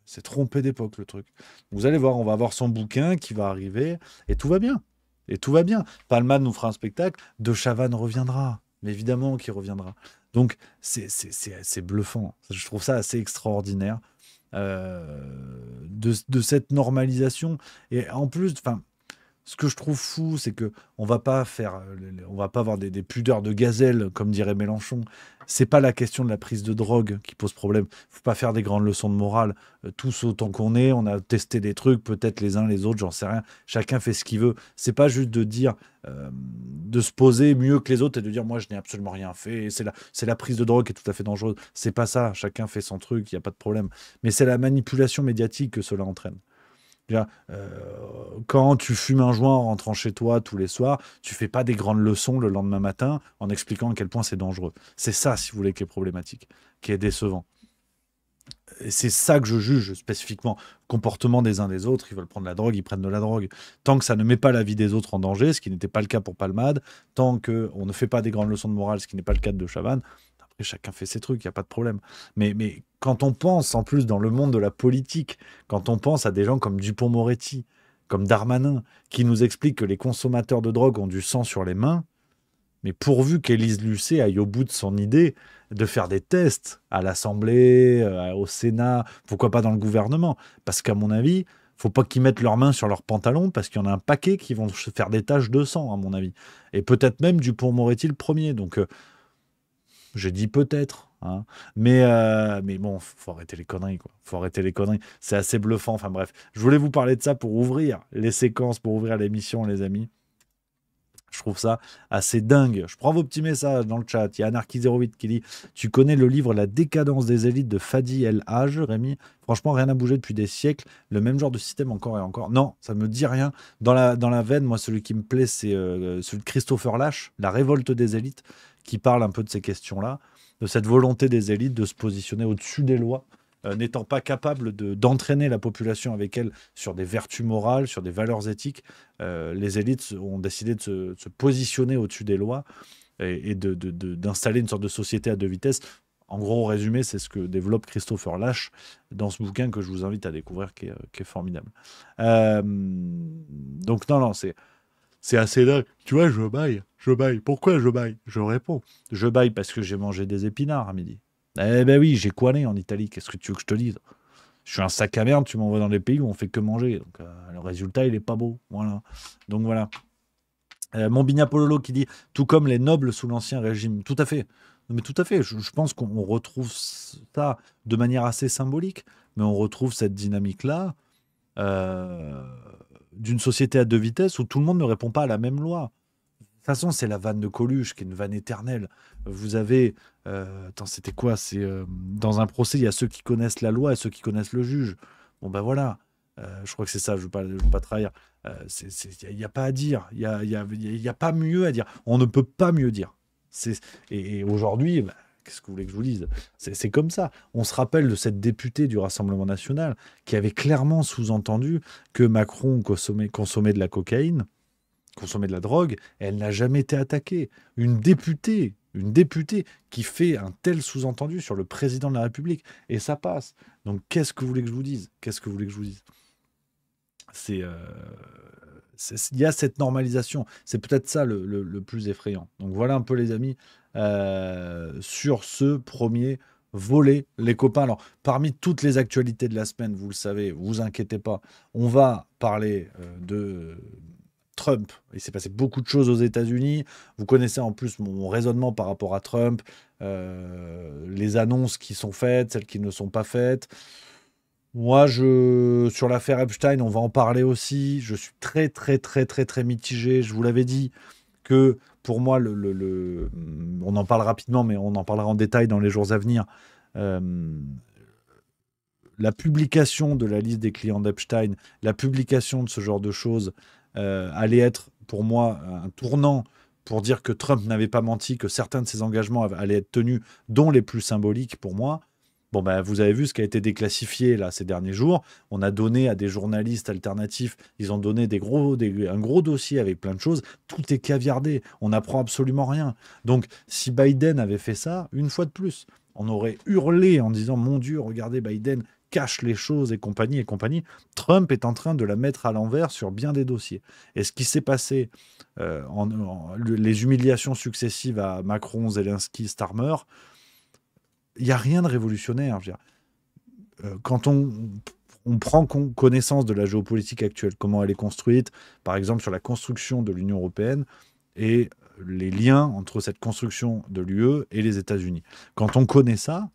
C'est trompé d'époque, le truc. Vous allez voir, on va avoir son bouquin qui va arriver et tout va bien. Et tout va bien. Palmade nous fera un spectacle. De Chavannes reviendra. mais évidemment qu'il reviendra. Donc, c'est bluffant. Je trouve ça assez extraordinaire de cette normalisation. Et en plus, ce que je trouve fou, c'est que on va pas avoir des pudeurs de gazelle, comme dirait Mélenchon. C'est pas la question de la prise de drogue qui pose problème. Faut pas faire des grandes leçons de morale. Tous autant qu'on est, on a testé des trucs, peut-être les uns les autres, j'en sais rien. Chacun fait ce qu'il veut. C'est pas juste de dire, de se poser mieux que les autres et de dire moi je n'ai absolument rien fait. C'est la prise de drogue qui est tout à fait dangereuse. C'est pas ça. Chacun fait son truc, il y a pas de problème. Mais c'est la manipulation médiatique que cela entraîne. Quand tu fumes un joint en rentrant chez toi tous les soirs, tu fais pas des grandes leçons le lendemain matin en expliquant à quel point c'est dangereux. C'est ça, si vous voulez, qui est problématique, qui est décevant. Et c'est ça que je juge spécifiquement. Comportement des uns des autres, ils veulent prendre la drogue, ils prennent de la drogue. Tant que ça ne met pas la vie des autres en danger, ce qui n'était pas le cas pour Palmade, tant qu'on ne fait pas des grandes leçons de morale, ce qui n'est pas le cas de Chavannes, après chacun fait ses trucs, il n'y a pas de problème. Mais quand on pense en plus dans le monde de la politique, quand on pense à des gens comme Dupond-Moretti, comme Darmanin, qui nous expliquent que les consommateurs de drogue ont du sang sur les mains, mais pourvu qu'Élise Lucet aille au bout de son idée de faire des tests à l'Assemblée, au Sénat, pourquoi pas dans le gouvernement. Parce qu'à mon avis, faut pas qu'ils mettent leurs mains sur leurs pantalons, parce qu'il y en a un paquet qui vont se faire des taches de sang, à mon avis. Et peut-être même Dupond-Moretti le premier. Donc, je dis peut-être. Hein. Mais bon, faut arrêter les conneries, quoi. Faut arrêter les conneries. C'est assez bluffant. Enfin bref, je voulais vous parler de ça pour ouvrir les séquences, pour ouvrir l'émission, les amis. Je trouve ça assez dingue. Je prends vos petits messages dans le chat. Il y a Anarchy08 qui dit « Tu connais le livre La décadence des élites de Fadi El Haj, Rémi ? Franchement, rien n'a bougé depuis des siècles. Le même genre de système encore et encore. » Non, ça me dit rien. Dans la veine, moi, celui qui me plaît, c'est celui de Christopher Lasch, La révolte des élites, qui parle un peu de ces questions-là, de cette volonté des élites de se positionner au-dessus des lois, n'étant pas capable d'entraîner la population avec elle sur des vertus morales, sur des valeurs éthiques. Les élites ont décidé de se positionner au-dessus des lois et d'installer une sorte de société à deux vitesses. En gros, résumé, c'est ce que développe Christopher Lasch dans ce bouquin que je vous invite à découvrir, qui est formidable. Donc non, c'est assez dingue. Tu vois, je baille. Pourquoi je baille? Je réponds. Je baille parce que j'ai mangé des épinards à midi. Eh ben oui, j'ai quoi né en Italie. Qu'est-ce que tu veux que je te dise? Je suis un sac à merde, tu m'envoies dans des pays où on fait que manger. Donc le résultat, il est pas beau. Voilà. Donc voilà. Mon Bigna Pololo qui dit « Tout comme les nobles sous l'Ancien Régime ». Tout à fait. Mais tout à fait. Je pense qu'on retrouve ça de manière assez symbolique, mais on retrouve cette dynamique-là d'une société à deux vitesses où tout le monde ne répond pas à la même loi. De toute façon, c'est la vanne de Coluche, qui est une vanne éternelle. Vous avez... attends, c'était quoi? C'est dans un procès, il y a ceux qui connaissent la loi et ceux qui connaissent le juge. Bon, ben voilà. Je crois que c'est ça, je ne veux pas trahir. Il n'y a pas à dire. Il n'y a pas mieux à dire. On ne peut pas mieux dire. Et aujourd'hui, qu'est-ce que vous voulez que je vous dise? C'est comme ça. On se rappelle de cette députée du Rassemblement national qui avait clairement sous-entendu que Macron consommait de la cocaïne, consommait de la drogue, et elle n'a jamais été attaquée. Une députée qui fait un tel sous-entendu sur le président de la République, et ça passe. Donc qu'est-ce que vous voulez que je vous dise? Il y a cette normalisation. C'est peut-être ça le plus effrayant. Donc voilà un peu, les amis, sur ce premier volet, les copains. Alors, parmi toutes les actualités de la semaine, vous le savez, vous inquiétez pas, on va parler de Trump. Il s'est passé beaucoup de choses aux États-Unis. Vous connaissez en plus mon raisonnement par rapport à Trump, les annonces qui sont faites, celles qui ne sont pas faites. Moi, sur l'affaire Epstein, on va en parler aussi. Je suis très, très, très, très, très mitigé. Je vous l'avais dit que pour moi, on en parle rapidement, mais on en parlera en détail dans les jours à venir. La publication de la liste des clients d'Epstein, la publication de ce genre de choses allait être, pour moi, un tournant pour dire que Trump n'avait pas menti, que certains de ses engagements allaient être tenus, dont les plus symboliques pour moi. Bon, ben, vous avez vu ce qui a été déclassifié là, ces derniers jours. On a donné à des journalistes alternatifs, ils ont donné un gros dossier avec plein de choses. Tout est caviardé, on n'apprend absolument rien. Donc, si Biden avait fait ça, une fois de plus, on aurait hurlé en disant « Mon Dieu, regardez Biden, cache les choses et compagnie et compagnie. Trump est en train de la mettre à l'envers sur bien des dossiers. Et ce qui s'est passé, les humiliations successives à Macron, Zelensky, Starmer, il n'y a rien de révolutionnaire. Je veux dire. Quand on prend connaissance de la géopolitique actuelle, comment elle est construite, par exemple sur la construction de l'Union européenne et les liens entre cette construction de l'UE et les États-Unis. Quand on connaît ça,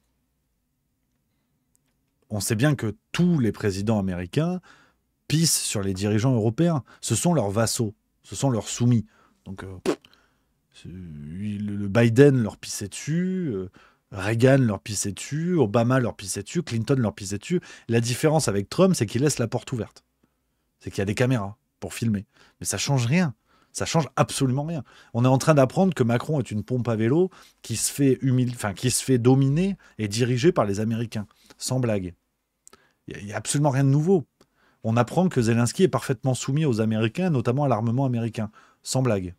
on sait bien que tous les présidents américains pissent sur les dirigeants européens. Ce sont leurs vassaux, ce sont leurs soumis. Donc, le Biden leur pissait dessus, Reagan leur pissait dessus, Obama leur pissait dessus, Clinton leur pissait dessus. La différence avec Trump, c'est qu'il laisse la porte ouverte. C'est qu'il y a des caméras pour filmer. Mais ça change rien. Ça change absolument rien. On est en train d'apprendre que Macron est une pompe à vélo qui se fait dominer et diriger par les Américains. Sans blague. Il n'y a absolument rien de nouveau. On apprend que Zelensky est parfaitement soumis aux Américains, notamment à l'armement américain. Sans blague.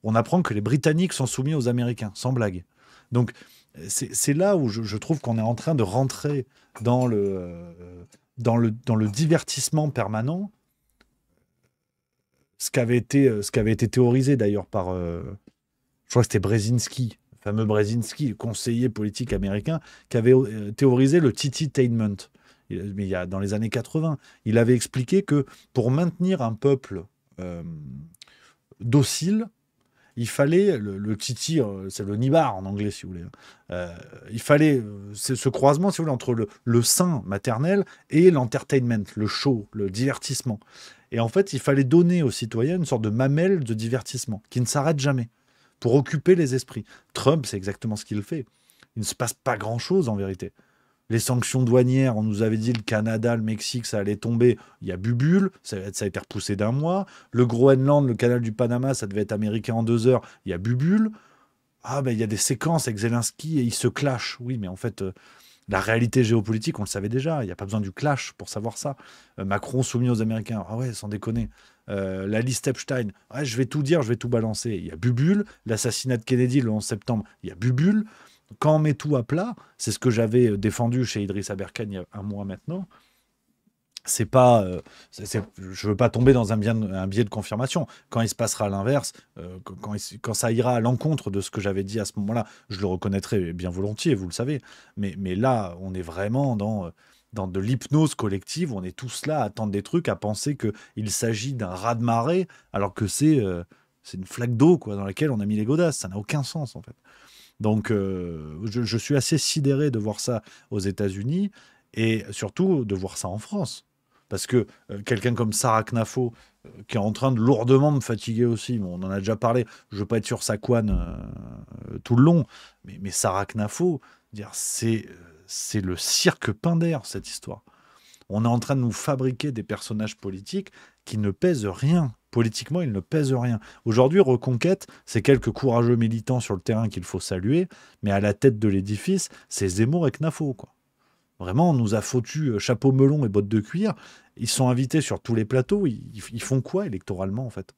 On apprend que les Britanniques sont soumis aux Américains. Sans blague. Donc, c'est là où je trouve qu'on est en train de rentrer dans le divertissement permanent. Ce qui avait été théorisé d'ailleurs par, je crois que c'était Brzezinski, le fameux Brzezinski, conseiller politique américain, qui avait théorisé le Titi-tainment. Mais dans les années 80, il avait expliqué que pour maintenir un peuple docile, il fallait, le Titi, c'est le nibar en anglais si vous voulez, il fallait ce croisement si vous voulez, entre le sein maternel et l'entertainment, le show, le divertissement. Et en fait, il fallait donner aux citoyens une sorte de mamelle de divertissement qui ne s'arrête jamais pour occuper les esprits. Trump, c'est exactement ce qu'il fait. Il ne se passe pas grand-chose en vérité. Les sanctions douanières, on nous avait dit le Canada, le Mexique, ça allait tomber. Il y a bubule, ça a été repoussé d'un mois. Le Groenland, le canal du Panama, ça devait être américain en 2 heures. Il y a bubule. Ah ben il y a des séquences avec Zelensky et ils se clashent. Oui, mais en fait, la réalité géopolitique, on le savait déjà. Il n'y a pas besoin du clash pour savoir ça. Macron soumis aux Américains. Ah ouais, sans déconner. La liste Epstein. Ouais, je vais tout dire, je vais tout balancer. Il y a bubule. L'assassinat de Kennedy le 11 septembre. Il y a bubule. Quand on met tout à plat, c'est ce que j'avais défendu chez Idriss Aberkan il y a 1 mois maintenant. C'est pas, je veux pas tomber dans un biais de confirmation. Quand il se passera l'inverse, quand ça ira à l'encontre de ce que j'avais dit à ce moment-là, je le reconnaîtrai bien volontiers, vous le savez. Mais là, on est vraiment dans de l'hypnose collective. On est tous là à attendre des trucs, à penser qu'il s'agit d'un raz-de-marée, alors que c'est une flaque d'eau dans laquelle on a mis les godasses. Ça n'a aucun sens en fait. Donc, je suis assez sidéré de voir ça aux États-Unis et surtout de voir ça en France. Parce que quelqu'un comme Sarah Knafo, qui est en train de lourdement me fatiguer aussi, bon, on en a déjà parlé, je ne veux pas être sur sa couenne tout le long, mais Sarah Knafo, c'est le cirque Pinder, cette histoire. On est en train de nous fabriquer des personnages politiques qui ne pèsent rien. Politiquement, ils ne pèsent rien. Aujourd'hui, Reconquête, c'est quelques courageux militants sur le terrain qu'il faut saluer, mais à la tête de l'édifice, c'est Zemmour et Knafo, quoi. Vraiment, on nous a foutu chapeau melon et bottes de cuir. Ils sont invités sur tous les plateaux. Ils font quoi électoralement, en fait?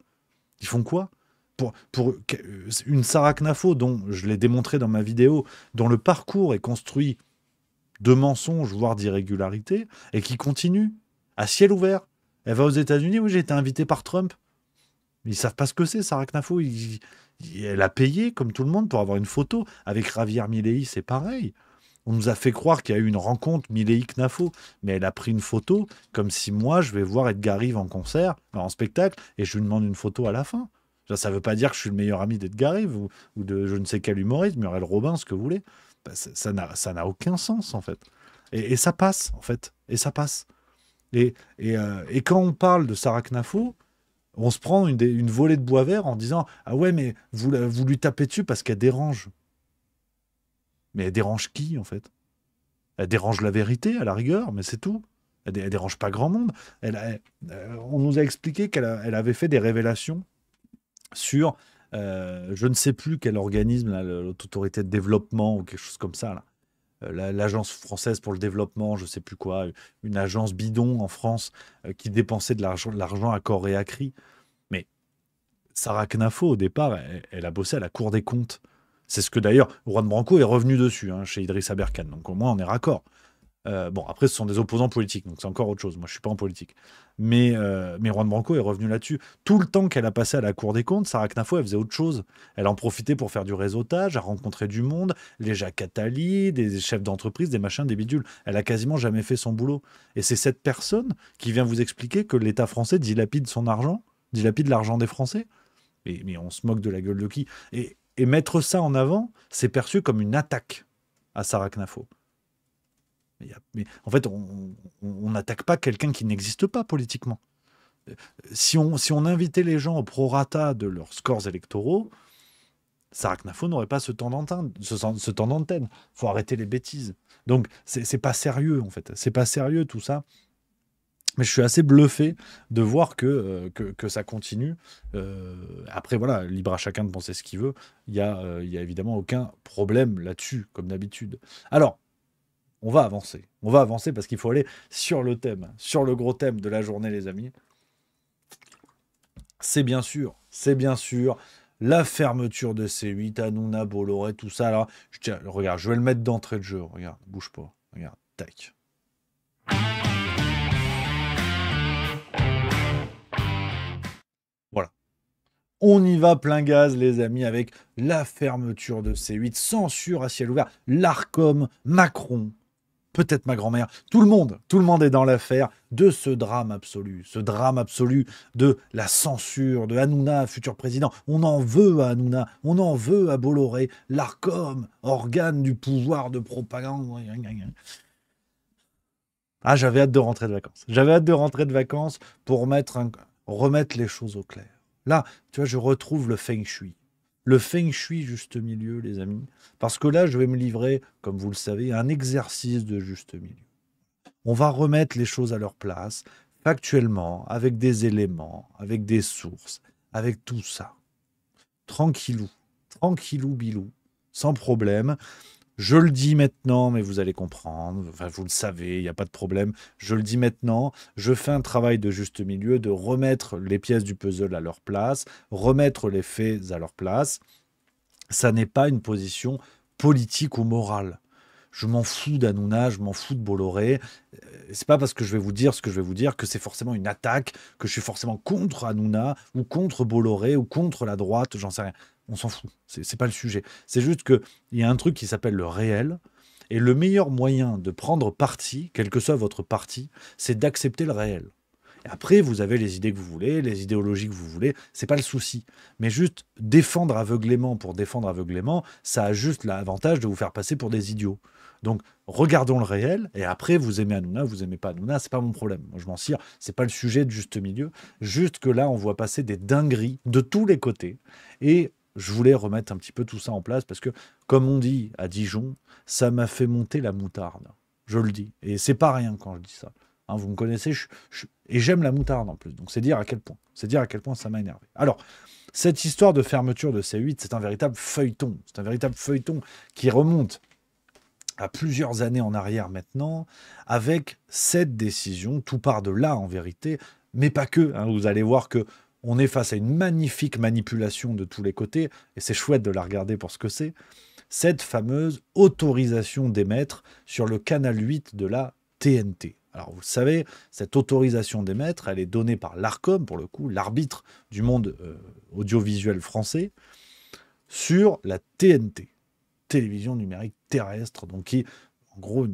Ils font quoi? Pour une Sarah Knafo, dont je l'ai démontré dans ma vidéo, dont le parcours est construit de mensonges, voire d'irrégularités, et qui continue à ciel ouvert. Elle va aux États-Unis, oui, j'ai été invité par Trump. Ils savent pas ce que c'est, Sarah Knafo. Elle a payé, comme tout le monde, pour avoir une photo. Avec Javier Milei, c'est pareil. On nous a fait croire qu'il y a eu une rencontre Milei-Knafo, mais elle a pris une photo comme si moi, je vais voir Edgar Rive en concert, en spectacle, et je lui demande une photo à la fin. Ça ne veut pas dire que je suis le meilleur ami d'Edgar Rive ou de je ne sais quel humoriste, Muriel Robin, ce que vous voulez. Ça n'a aucun sens, en fait. Et ça passe, en fait. Et ça passe. Et quand on parle de Sarah Knafo, on se prend une volée de bois vert en disant « Ah ouais, mais vous lui tapez dessus parce qu'elle dérange. » Mais elle dérange qui, en fait? Elle dérange la vérité, à la rigueur, mais c'est tout. Elle dérange pas grand monde. On nous a expliqué qu'elle avait fait des révélations sur, je ne sais plus quel organisme, l'autorité de développement ou quelque chose comme ça, là. L'agence française pour le développement, je ne sais plus quoi, une agence bidon en France qui dépensait de l'argent à corps et à cri. Mais Sarah Knafo, au départ, elle a bossé à la Cour des comptes. C'est ce que d'ailleurs, Juan Branco est revenu dessus, chez Idriss Aberkan. Donc au moins, on est raccord. Bon, après, ce sont des opposants politiques, donc c'est encore autre chose. Moi, je suis pas en politique. Mais Juan Branco est revenu là-dessus. Tout le temps qu'elle a passé à la Cour des comptes, Sarah Knafo, elle faisait autre chose. Elle en profitait pour faire du réseautage, à rencontrer du monde, les Jacques Attali, des chefs d'entreprise, des machins, des bidules. Elle a quasiment jamais fait son boulot. Et c'est cette personne qui vient vous expliquer que l'État français dilapide son argent, dilapide l'argent des Français. Mais on se moque de la gueule de qui? Et mettre ça en avant, c'est perçu comme une attaque à Sarah Knafo. Mais en fait, on n'attaque pas quelqu'un qui n'existe pas politiquement. Si on invitait les gens au prorata de leurs scores électoraux, Sarah Knafo n'aurait pas ce temps d'antenne. Ce temps d'antenne. Faut arrêter les bêtises. Donc, c'est pas sérieux, en fait. C'est pas sérieux, tout ça. Mais je suis assez bluffé de voir que ça continue. Après, voilà, libre à chacun de penser ce qu'il veut. Il y a évidemment aucun problème là-dessus, comme d'habitude. Alors, on va avancer. On va avancer parce qu'il faut aller sur le thème, sur le gros thème de la journée, les amis. C'est bien sûr la fermeture de C8, Hanouna, Bolloré, tout ça. Là, regarde, je vais le mettre d'entrée de jeu. Regarde, bouge pas. Regarde, tac. Voilà. On y va plein gaz, les amis, avec la fermeture de C8, censure à ciel ouvert, l'Arcom, Macron, peut-être ma grand-mère, tout le monde est dans l'affaire de ce drame absolu de la censure de Hanouna, futur président. On en veut à Hanouna, on en veut à Bolloré, l'Arcom, organe du pouvoir de propagande. Ah, j'avais hâte de rentrer de vacances. J'avais hâte de rentrer de vacances pour remettre les choses au clair. Là, tu vois, je retrouve le feng shui. Le feng shui juste milieu, les amis. Parce que là, je vais me livrer, comme vous le savez, à un exercice de juste milieu. On va remettre les choses à leur place, factuellement, avec des éléments, avec des sources, avec tout ça. Tranquillou, bilou, sans problème. Je le dis maintenant, mais vous allez comprendre. Enfin, vous le savez, il n'y a pas de problème. Je le dis maintenant. Je fais un travail de juste milieu, de remettre les pièces du puzzle à leur place, remettre les faits à leur place. Ça n'est pas une position politique ou morale. Je m'en fous d'Hanouna, je m'en fous de Bolloré. C'est pas parce que je vais vous dire ce que je vais vous dire que c'est forcément une attaque, que je suis forcément contre Hanouna ou contre Bolloré ou contre la droite, j'en sais rien. On s'en fout, c'est pas le sujet. C'est juste qu'il y a un truc qui s'appelle le réel, et le meilleur moyen de prendre parti, quel que soit votre parti, c'est d'accepter le réel. Et après, vous avez les idées que vous voulez, les idéologies que vous voulez, c'est pas le souci. Mais juste défendre aveuglément pour défendre aveuglément, ça a juste l'avantage de vous faire passer pour des idiots. Donc, regardons le réel, et après, vous aimez Hanouna, vous aimez pas Hanouna, c'est pas mon problème. Moi, je m'en sers, c'est pas le sujet de juste milieu. Juste que là, on voit passer des dingueries de tous les côtés, et je voulais remettre un petit peu tout ça en place parce que, comme on dit à Dijon, ça m'a fait monter la moutarde. Je le dis. Et c'est pas rien quand je dis ça. Hein, vous me connaissez, et j'aime la moutarde en plus. Donc c'est dire à quel point. C'est dire à quel point ça m'a énervé. Alors, cette histoire de fermeture de C8, c'est un véritable feuilleton. C'est un véritable feuilleton qui remonte à plusieurs années en arrière maintenant, avec cette décision. Tout part de là en vérité, mais pas que. Hein, vous allez voir que on est face à une magnifique manipulation de tous les côtés, et c'est chouette de la regarder pour ce que c'est, cette fameuse autorisation d'émettre sur le canal 8 de la TNT. Alors vous le savez, cette autorisation d'émettre, elle est donnée par l'Arcom, pour le coup, l'arbitre du monde audiovisuel français, sur la TNT, télévision numérique terrestre, donc qui est en gros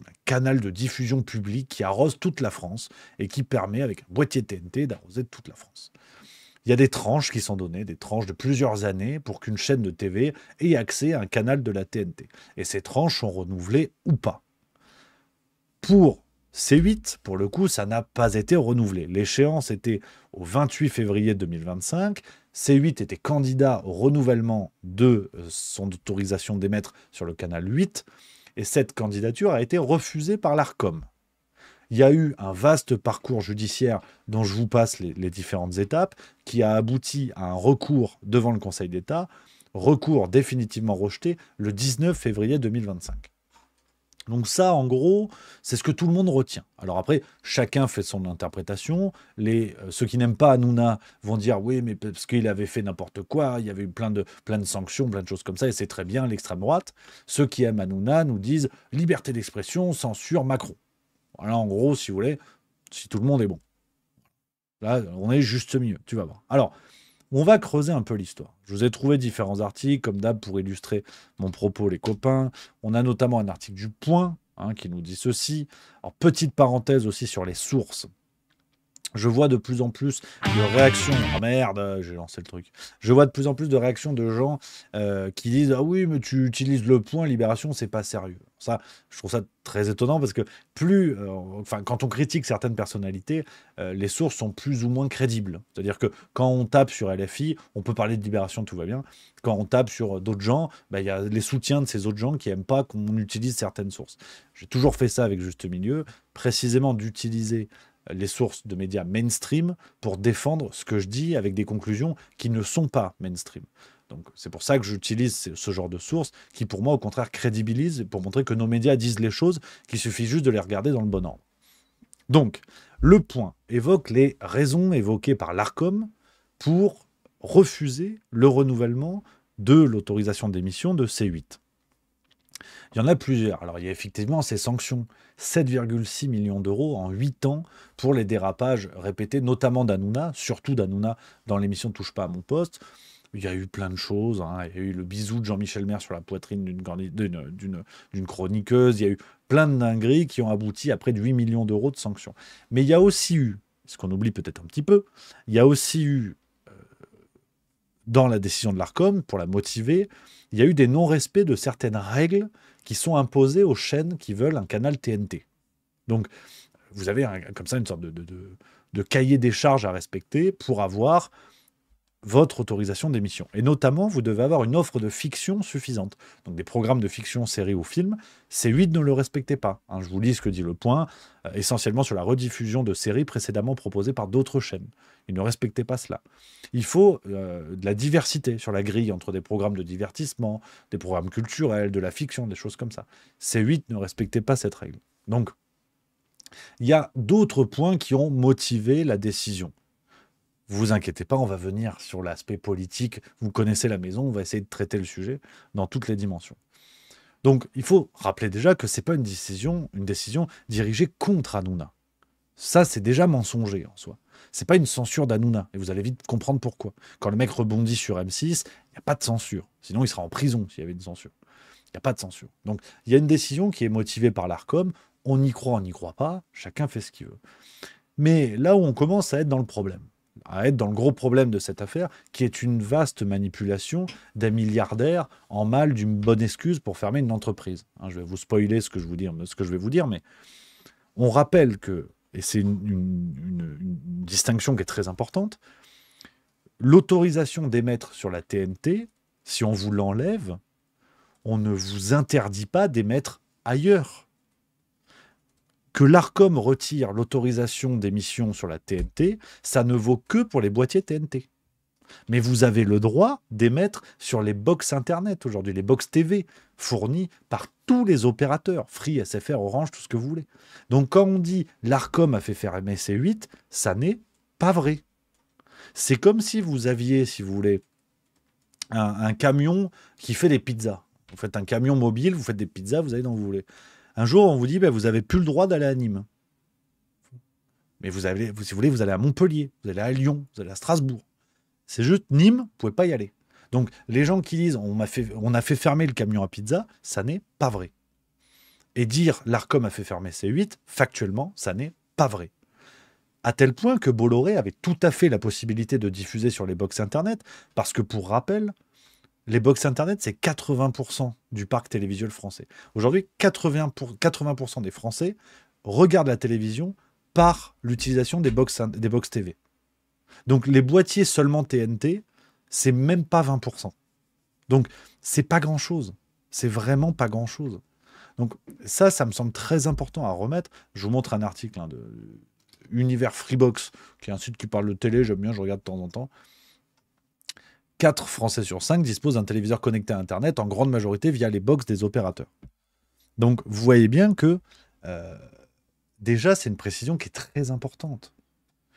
un canal de diffusion publique qui arrose toute la France et qui permet, avec un boîtier TNT, d'arroser toute la France. Il y a des tranches qui sont données, des tranches de plusieurs années pour qu'une chaîne de TV ait accès à un canal de la TNT. Et ces tranches sont renouvelées ou pas. Pour C8, pour le coup, ça n'a pas été renouvelé. L'échéance était au 28 février 2025. C8 était candidat au renouvellement de son autorisation d'émettre sur le canal 8. Et cette candidature a été refusée par l'Arcom. Il y a eu un vaste parcours judiciaire dont je vous passe les différentes étapes, qui a abouti à un recours devant le Conseil d'État, recours définitivement rejeté le 19 février 2025. Donc ça, en gros, c'est ce que tout le monde retient. Alors après, chacun fait son interprétation. Ceux qui n'aiment pas Hanouna vont dire oui, mais parce qu'il avait fait n'importe quoi, il y avait eu plein de sanctions, plein de choses comme ça, et c'est très bien, l'extrême droite. Ceux qui aiment Hanouna nous disent liberté d'expression, censure, Macron. Voilà, en gros, si vous voulez, si tout le monde est bon. Là, on est juste mieux, tu vas voir. Alors, on va creuser un peu l'histoire. Je vous ai trouvé différents articles, comme d'hab, pour illustrer mon propos, les copains. On a notamment un article du Point, qui nous dit ceci. Alors, petite parenthèse aussi sur les sources. Je vois de plus en plus de réactions. Ah merde, j'ai lancé le truc. Je vois de plus en plus de réactions de gens qui disent ah oui, mais tu utilises le Point, Libération, c'est pas sérieux. Ça, je trouve ça très étonnant parce que quand on critique certaines personnalités, les sources sont plus ou moins crédibles. C'est-à-dire que quand on tape sur LFI, on peut parler de Libération, tout va bien. Quand on tape sur d'autres gens, il y a les soutiens de ces autres gens qui n'aiment pas qu'on utilise certaines sources. J'ai toujours fait ça avec Juste Milieu, précisément d'utiliser les sources de médias mainstream pour défendre ce que je dis avec des conclusions qui ne sont pas mainstream. Donc c'est pour ça que j'utilise ce genre de sources qui, pour moi, au contraire, crédibilisent pour montrer que nos médias disent les choses, qu'il suffit juste de les regarder dans le bon ordre. Donc, Le Point évoque les raisons évoquées par l'Arcom pour refuser le renouvellement de l'autorisation d'émission de C8. Il y en a plusieurs. Alors, il y a effectivement ces sanctions. 7,6 millions d'euros en 8 ans pour les dérapages répétés, notamment d'Hanouna, surtout d'Hanouna dans l'émission Touche pas à mon poste. Il y a eu plein de choses. Il y a eu le bisou de Jean-Michel Maire sur la poitrine d'une chroniqueuse. Il y a eu plein de dingueries qui ont abouti à près de 8 millions d'euros de sanctions. Mais il y a aussi eu, ce qu'on oublie peut-être un petit peu, il y a aussi eu, dans la décision de l'Arcom, pour la motiver, il y a eu des non-respects de certaines règles qui sont imposées aux chaînes qui veulent un canal TNT. Donc, vous avez comme ça une sorte de cahier des charges à respecter pour avoir votre autorisation d'émission. Et notamment, vous devez avoir une offre de fiction suffisante. Donc des programmes de fiction, séries ou films, C8 ne le respectait pas. Je vous lis ce que dit Le Point, essentiellement sur la rediffusion de séries précédemment proposées par d'autres chaînes. Ils ne respectaient pas cela. Il faut de la diversité sur la grille entre des programmes de divertissement, des programmes culturels, de la fiction, des choses comme ça. C8 ne respectait pas cette règle. Donc, il y a d'autres points qui ont motivé la décision. Vous inquiétez pas, on va venir sur l'aspect politique. Vous connaissez la maison, on va essayer de traiter le sujet dans toutes les dimensions. Donc, il faut rappeler déjà que ce n'est pas une décision dirigée contre Hanouna. Ça, c'est déjà mensonger en soi. Ce n'est pas une censure d'Hanouna. Et vous allez vite comprendre pourquoi. Quand le mec rebondit sur M6, il n'y a pas de censure. Sinon, il sera en prison s'il y avait une censure. Il n'y a pas de censure. Donc, il y a une décision qui est motivée par l'Arcom. On y croit, on n'y croit pas. Chacun fait ce qu'il veut. Mais là où on commence à être dans le problème, à être dans le gros problème de cette affaire, qui est une vaste manipulation d'un milliardaire en mal d'une bonne excuse pour fermer une entreprise. Je vais vous spoiler ce que je vais vous dire, mais on rappelle que, et c'est une distinction qui est très importante, l'autorisation d'émettre sur la TNT, si on vous l'enlève, on ne vous interdit pas d'émettre ailleurs. Que l'Arcom retire l'autorisation d'émission sur la TNT, ça ne vaut que pour les boîtiers TNT. Mais vous avez le droit d'émettre sur les box Internet aujourd'hui, les box TV, fournies par tous les opérateurs, Free, SFR, Orange, tout ce que vous voulez. Donc quand on dit l'Arcom a fait fermer C8, ça n'est pas vrai. C'est comme si vous aviez, si vous voulez, un camion qui fait des pizzas. Vous faites un camion mobile, vous faites des pizzas, vous allez dans où vous voulez. Un jour, on vous dit, vous n'avez plus le droit d'aller à Nîmes. Mais si vous voulez, vous allez à Montpellier, vous allez à Lyon, vous allez à Strasbourg. C'est juste Nîmes, vous ne pouvez pas y aller. Donc, les gens qui disent, on a fait fermer le camion à pizza, ça n'est pas vrai. Et dire, l'Arcom a fait fermer C8, factuellement, ça n'est pas vrai. À tel point que Bolloré avait tout à fait la possibilité de diffuser sur les box Internet, parce que, pour rappel, les box Internet, c'est 80% du parc télévisuel français. Aujourd'hui, 80% des Français regardent la télévision par l'utilisation des box TV. Donc, les boîtiers seulement TNT, c'est même pas 20%. Donc, c'est pas grand-chose. C'est vraiment pas grand-chose. Donc, ça me semble très important à remettre. Je vous montre un article de Univers Freebox, qui est un site qui parle de télé, j'aime bien, je regarde de temps en temps. 4 Français sur 5 disposent d'un téléviseur connecté à Internet, en grande majorité via les box des opérateurs. Donc, vous voyez bien que, déjà, c'est une précision qui est très importante.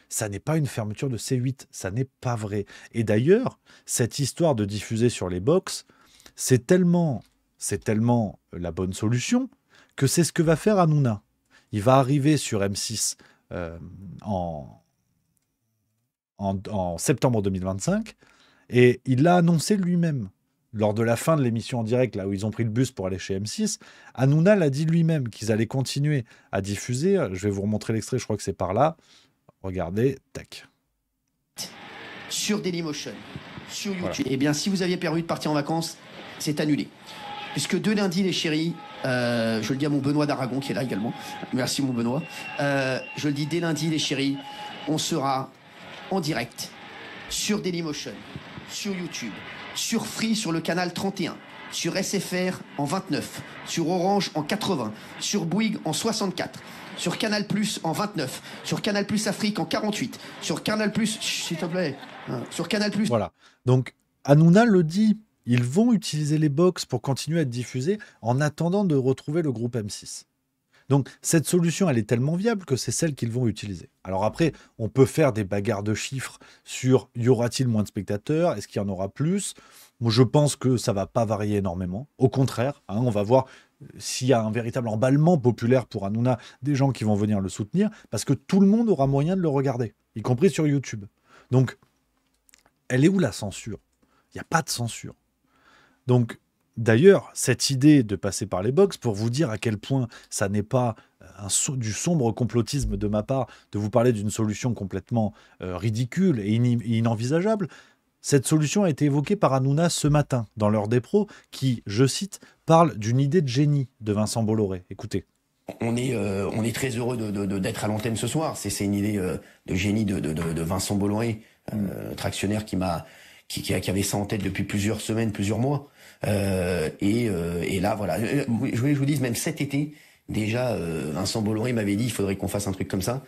Ça n'est pas une fermeture de C8, ça n'est pas vrai. Et d'ailleurs, cette histoire de diffuser sur les box, c'est tellement la bonne solution que c'est ce que va faire Hanouna. Il va arriver sur M6 en septembre 2025 et il l'a annoncé lui-même. Lors de la fin de l'émission en direct, là où ils ont pris le bus pour aller chez M6, Hanouna l'a dit lui-même qu'ils allaient continuer à diffuser. Je vais vous remontrer l'extrait, je crois que c'est par là. Regardez, tac. Sur Dailymotion, sur YouTube. Voilà. Eh bien, si vous aviez prévu de partir en vacances, c'est annulé. Puisque de lundi, les chéris, je le dis à mon Benoît d'Aragon qui est là également. Merci mon Benoît. Je le dis dès lundi, les chéris, on sera en direct sur Dailymotion, sur YouTube, sur Free sur le canal 31, sur SFR en 29, sur Orange en 80, sur Bouygues en 64. Sur Canal Plus en 29, sur Canal Plus Afrique en 48, sur Canal Plus, s'il te plaît, sur Canal Plus. Voilà. Donc, Hanouna le dit, ils vont utiliser les box pour continuer à être diffusés en attendant de retrouver le groupe M6. Donc, cette solution, elle est tellement viable que c'est celle qu'ils vont utiliser. Alors après, on peut faire des bagarres de chiffres sur y aura-t-il moins de spectateurs, est-ce qu'il y en aura plus? Moi, je pense que ça ne va pas varier énormément. Au contraire, on va voir s'il y a un véritable emballement populaire pour Hanouna, des gens qui vont venir le soutenir, parce que tout le monde aura moyen de le regarder, y compris sur YouTube. Donc, elle est où la censure? Il n'y a pas de censure. Donc, d'ailleurs, cette idée de passer par les box, pour vous dire à quel point ça n'est pas du sombre complotisme de ma part, de vous parler d'une solution complètement ridicule et inenvisageable, cette solution a été évoquée par Hanouna ce matin dans l'heure des pros qui, je cite, parle d'une idée de génie de Vincent Bolloré. Écoutez. On est très heureux d'être à l'antenne ce soir. C'est une idée de génie de Vincent Bolloré, tractionnaire qui avait ça en tête depuis plusieurs semaines, plusieurs mois. Et là, voilà. Je voulais que je vous dise, même cet été, déjà, Vincent Bolloré m'avait dit il faudrait qu'on fasse un truc comme ça.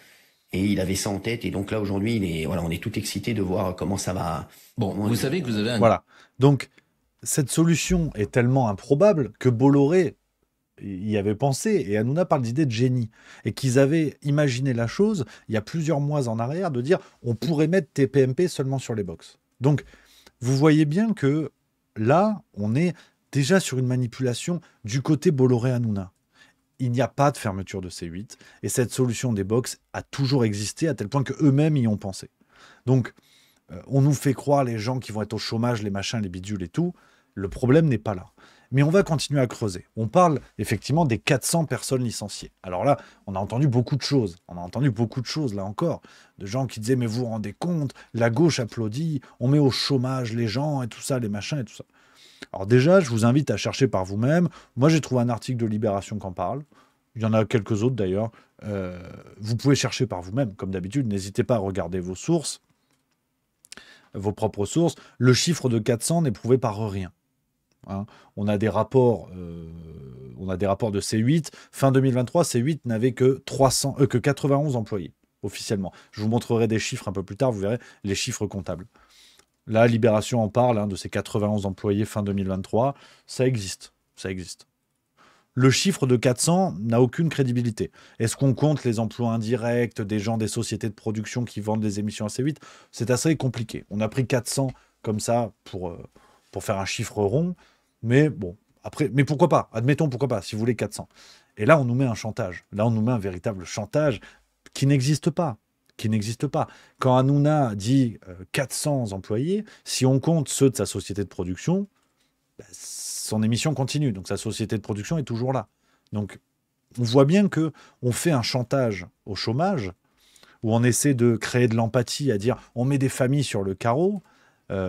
Et il avait ça en tête. Et donc là, aujourd'hui, on est tout excité de voir comment ça va. Bon, vous savez que vous avez un... Voilà. Donc, cette solution est tellement improbable que Bolloré y avait pensé. Et Hanouna parle d'idée de génie. Et qu'ils avaient imaginé la chose, il y a plusieurs mois en arrière, de dire on pourrait mettre TPMP seulement sur les box. Donc, vous voyez bien que là, on est déjà sur une manipulation du côté Bolloré-Hanouna. Il n'y a pas de fermeture de C8 et cette solution des box a toujours existé à tel point qu'eux-mêmes y ont pensé. Donc, on nous fait croire les gens qui vont être au chômage, les machins, les bidules et tout. Le problème n'est pas là. Mais on va continuer à creuser. On parle effectivement des 400 personnes licenciées. Alors là, on a entendu beaucoup de choses. On a entendu beaucoup de choses, là encore, de gens qui disaient « mais vous vous rendez compte, la gauche applaudit, on met au chômage les gens et tout ça, les machins et tout ça ». Alors déjà, je vous invite à chercher par vous-même. Moi, j'ai trouvé un article de Libération qui en parle. Il y en a quelques autres d'ailleurs. Vous pouvez chercher par vous-même, comme d'habitude. N'hésitez pas à regarder vos sources, vos propres sources. Le chiffre de 400 n'est prouvé par rien. On a des rapports de C8. Fin 2023, C8 n'avait que 91 employés, officiellement. Je vous montrerai des chiffres un peu plus tard, vous verrez les chiffres comptables. Là, Libération en parle, de ces 91 employés fin 2023. Ça existe, ça existe. Le chiffre de 400 n'a aucune crédibilité. Est-ce qu'on compte les emplois indirects des gens des sociétés de production qui vendent des émissions à C8? C'est assez compliqué. On a pris 400 comme ça pour faire un chiffre rond. Mais bon, après, mais pourquoi pas? Admettons, pourquoi pas, si vous voulez 400. Et là, on nous met un chantage. Là, on nous met un véritable chantage qui n'existe pas. Qui n'existe pas. Quand Hanouna dit 400 employés, si on compte ceux de sa société de production, son émission continue. Donc sa société de production est toujours là. Donc on voit bien que on fait un chantage au chômage, où on essaie de créer de l'empathie, à dire on met des familles sur le carreau.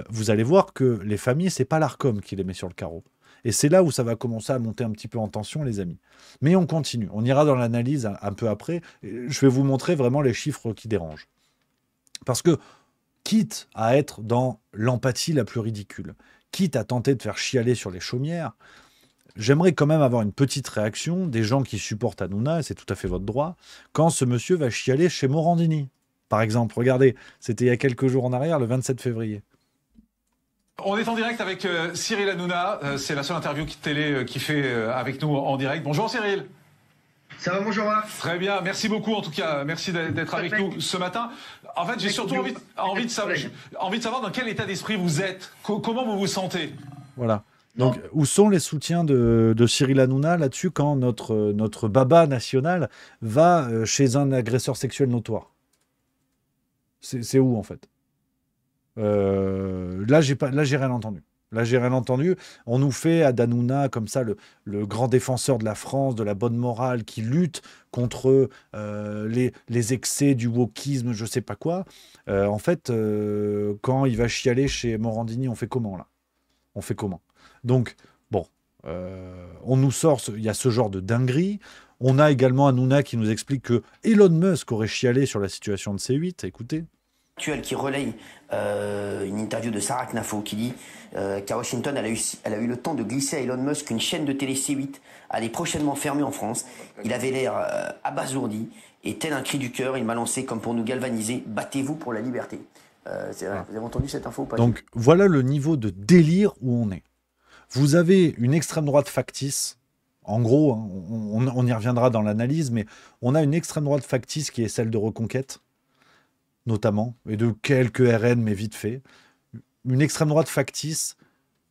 Vous allez voir que les familles, c'est pas l'Arcom qui les met sur le carreau. Et c'est là où ça va commencer à monter un petit peu en tension, les amis. Mais on continue. On ira dans l'analyse un peu après. Je vais vous montrer vraiment les chiffres qui dérangent. Parce que, quitte à être dans l'empathie la plus ridicule, quitte à tenter de faire chialer sur les chaumières, j'aimerais quand même avoir une petite réaction des gens qui supportent Hanouna, et c'est tout à fait votre droit, quand ce monsieur va chialer chez Morandini. Par exemple, regardez, c'était il y a quelques jours en arrière, le 27 février. On est en direct avec Cyril Hanouna. C'est la seule interview télé qui fait avec nous en direct. Bonjour Cyril. Ça va, bonjour. Très bien, merci beaucoup en tout cas. Merci d'être avec nous ce matin. En fait, j'ai surtout envie de savoir dans quel état d'esprit vous êtes. Comment vous vous sentez? Voilà. Donc, où sont les soutiens de Cyril Hanouna là-dessus quand notre baba national va chez un agresseur sexuel notoire? C'est où en fait? Là, j'ai rien entendu. Là, j'ai rien entendu. On nous fait à Hanouna comme ça le grand défenseur de la France, de la bonne morale, qui lutte contre les excès du wokisme, je sais pas quoi. En fait, quand il va chialer chez Morandini, on fait comment là? On fait comment? Donc, bon, on nous sort, il y a ce genre de dinguerie. On a également Hanouna qui nous explique que Elon Musk aurait chialé sur la situation de C8. Écoutez. Qui relaye une interview de Sarah Knafo qui dit qu'à Washington, elle a eu le temps de glisser à Elon Musk qu'une chaîne de télé C8 allait prochainement fermer en France. Il avait l'air abasourdi et tel un cri du cœur, il m'a lancé comme pour nous galvaniser « Battez-vous pour la liberté ». Vous avez entendu cette info ou pas? Donc voilà le niveau de délire où on est. Vous avez une extrême droite factice. En gros, hein, on y reviendra dans l'analyse, mais on a une extrême droite factice qui est celle de Reconquête, notamment, et de quelques RN, mais vite fait. Une extrême droite factice,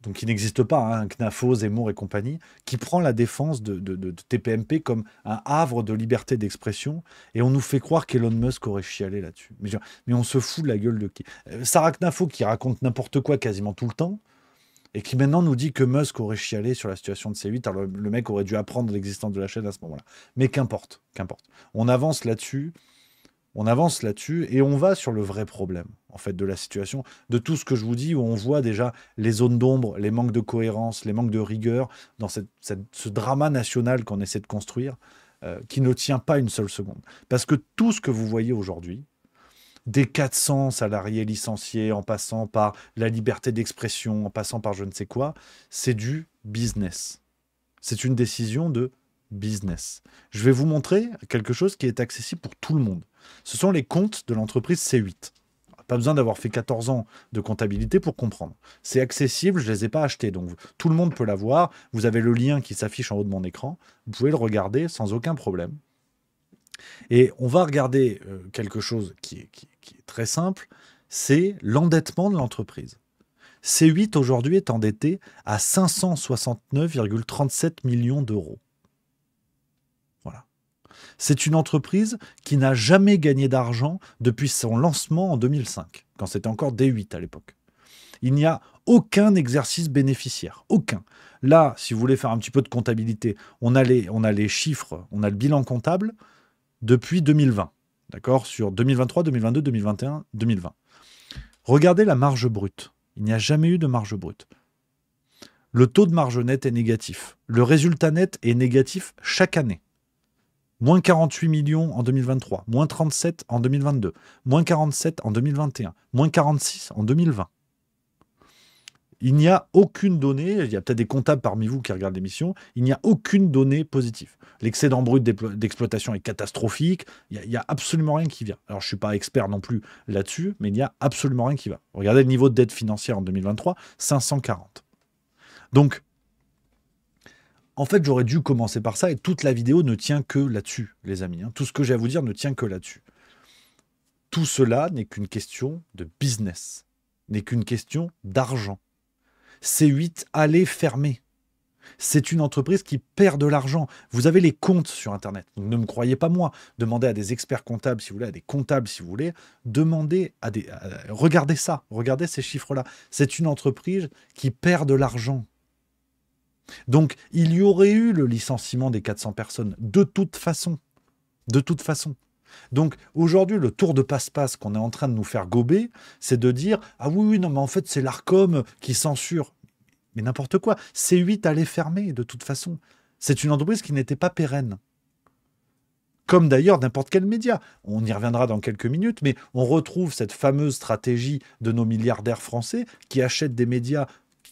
donc qui n'existe pas, hein, Knafo, Zemmour et compagnie, qui prend la défense de TPMP comme un havre de liberté d'expression, et on nous fait croire qu'Elon Musk aurait chialé là-dessus. Mais on se fout de la gueule de qui? Sarah Knafo qui raconte n'importe quoi quasiment tout le temps, et qui maintenant nous dit que Musk aurait chialé sur la situation de C8, alors le mec aurait dû apprendre l'existence de la chaîne à ce moment-là. Mais qu'importe. On avance là-dessus, et on va sur le vrai problème, en fait, de la situation, de tout ce que je vous dis, où on voit déjà les zones d'ombre, les manques de cohérence, les manques de rigueur dans ce drama national qu'on essaie de construire, qui ne tient pas une seule seconde. Parce que tout ce que vous voyez aujourd'hui, des 400 salariés licenciés, en passant par la liberté d'expression, en passant par je ne sais quoi, c'est du business. C'est une décision de business. Je vais vous montrer quelque chose qui est accessible pour tout le monde. Ce sont les comptes de l'entreprise C8. Pas besoin d'avoir fait 14 ans de comptabilité pour comprendre. C'est accessible, je ne les ai pas achetés, donc tout le monde peut l'avoir. Vous avez le lien qui s'affiche en haut de mon écran. Vous pouvez le regarder sans aucun problème. Et on va regarder quelque chose qui est très simple, c'est l'endettement de l'entreprise. C8 aujourd'hui est endetté à 569,37 millions d'euros. Voilà. C'est une entreprise qui n'a jamais gagné d'argent depuis son lancement en 2005, quand c'était encore D8 à l'époque. Il n'y a aucun exercice bénéficiaire, aucun. Là, si vous voulez faire un petit peu de comptabilité, on a les chiffres, on a le bilan comptable depuis 2020, d'accord, sur 2023, 2022, 2021, 2020. Regardez la marge brute. Il n'y a jamais eu de marge brute. Le taux de marge nette est négatif. Le résultat net est négatif chaque année. Moins 48 millions en 2023, moins 37 en 2022, moins 47 en 2021, moins 46 en 2020. Il n'y a aucune donnée, il y a peut-être des comptables parmi vous qui regardent l'émission, il n'y a aucune donnée positive. L'excédent brut d'exploitation est catastrophique, il n'y a absolument rien qui vient. Alors je ne suis pas expert non plus là-dessus, mais il n'y a absolument rien qui va. Regardez le niveau de dette financière en 2023, 540. Donc, en fait, j'aurais dû commencer par ça, et toute la vidéo ne tient que là-dessus, les amis. Tout ce que j'ai à vous dire ne tient que là-dessus. Tout cela n'est qu'une question de business, n'est qu'une question d'argent. C8 allait fermer. C'est une entreprise qui perd de l'argent. Vous avez les comptes sur Internet. Donc ne me croyez pas moi. Demandez à des experts comptables si vous voulez, à des comptables si vous voulez. Regardez ça. Regardez ces chiffres-là. C'est une entreprise qui perd de l'argent. Donc il y aurait eu le licenciement des 400 personnes de toute façon. De toute façon. Donc aujourd'hui, le tour de passe-passe qu'on est en train de nous faire gober, c'est de dire « Ah oui, non, mais en fait, c'est l'Arcom qui censure. » Mais n'importe quoi. C8 allait fermer de toute façon. C'est une entreprise qui n'était pas pérenne. Comme d'ailleurs n'importe quel média. On y reviendra dans quelques minutes, mais on retrouve cette fameuse stratégie de nos milliardaires français qui achètent des médias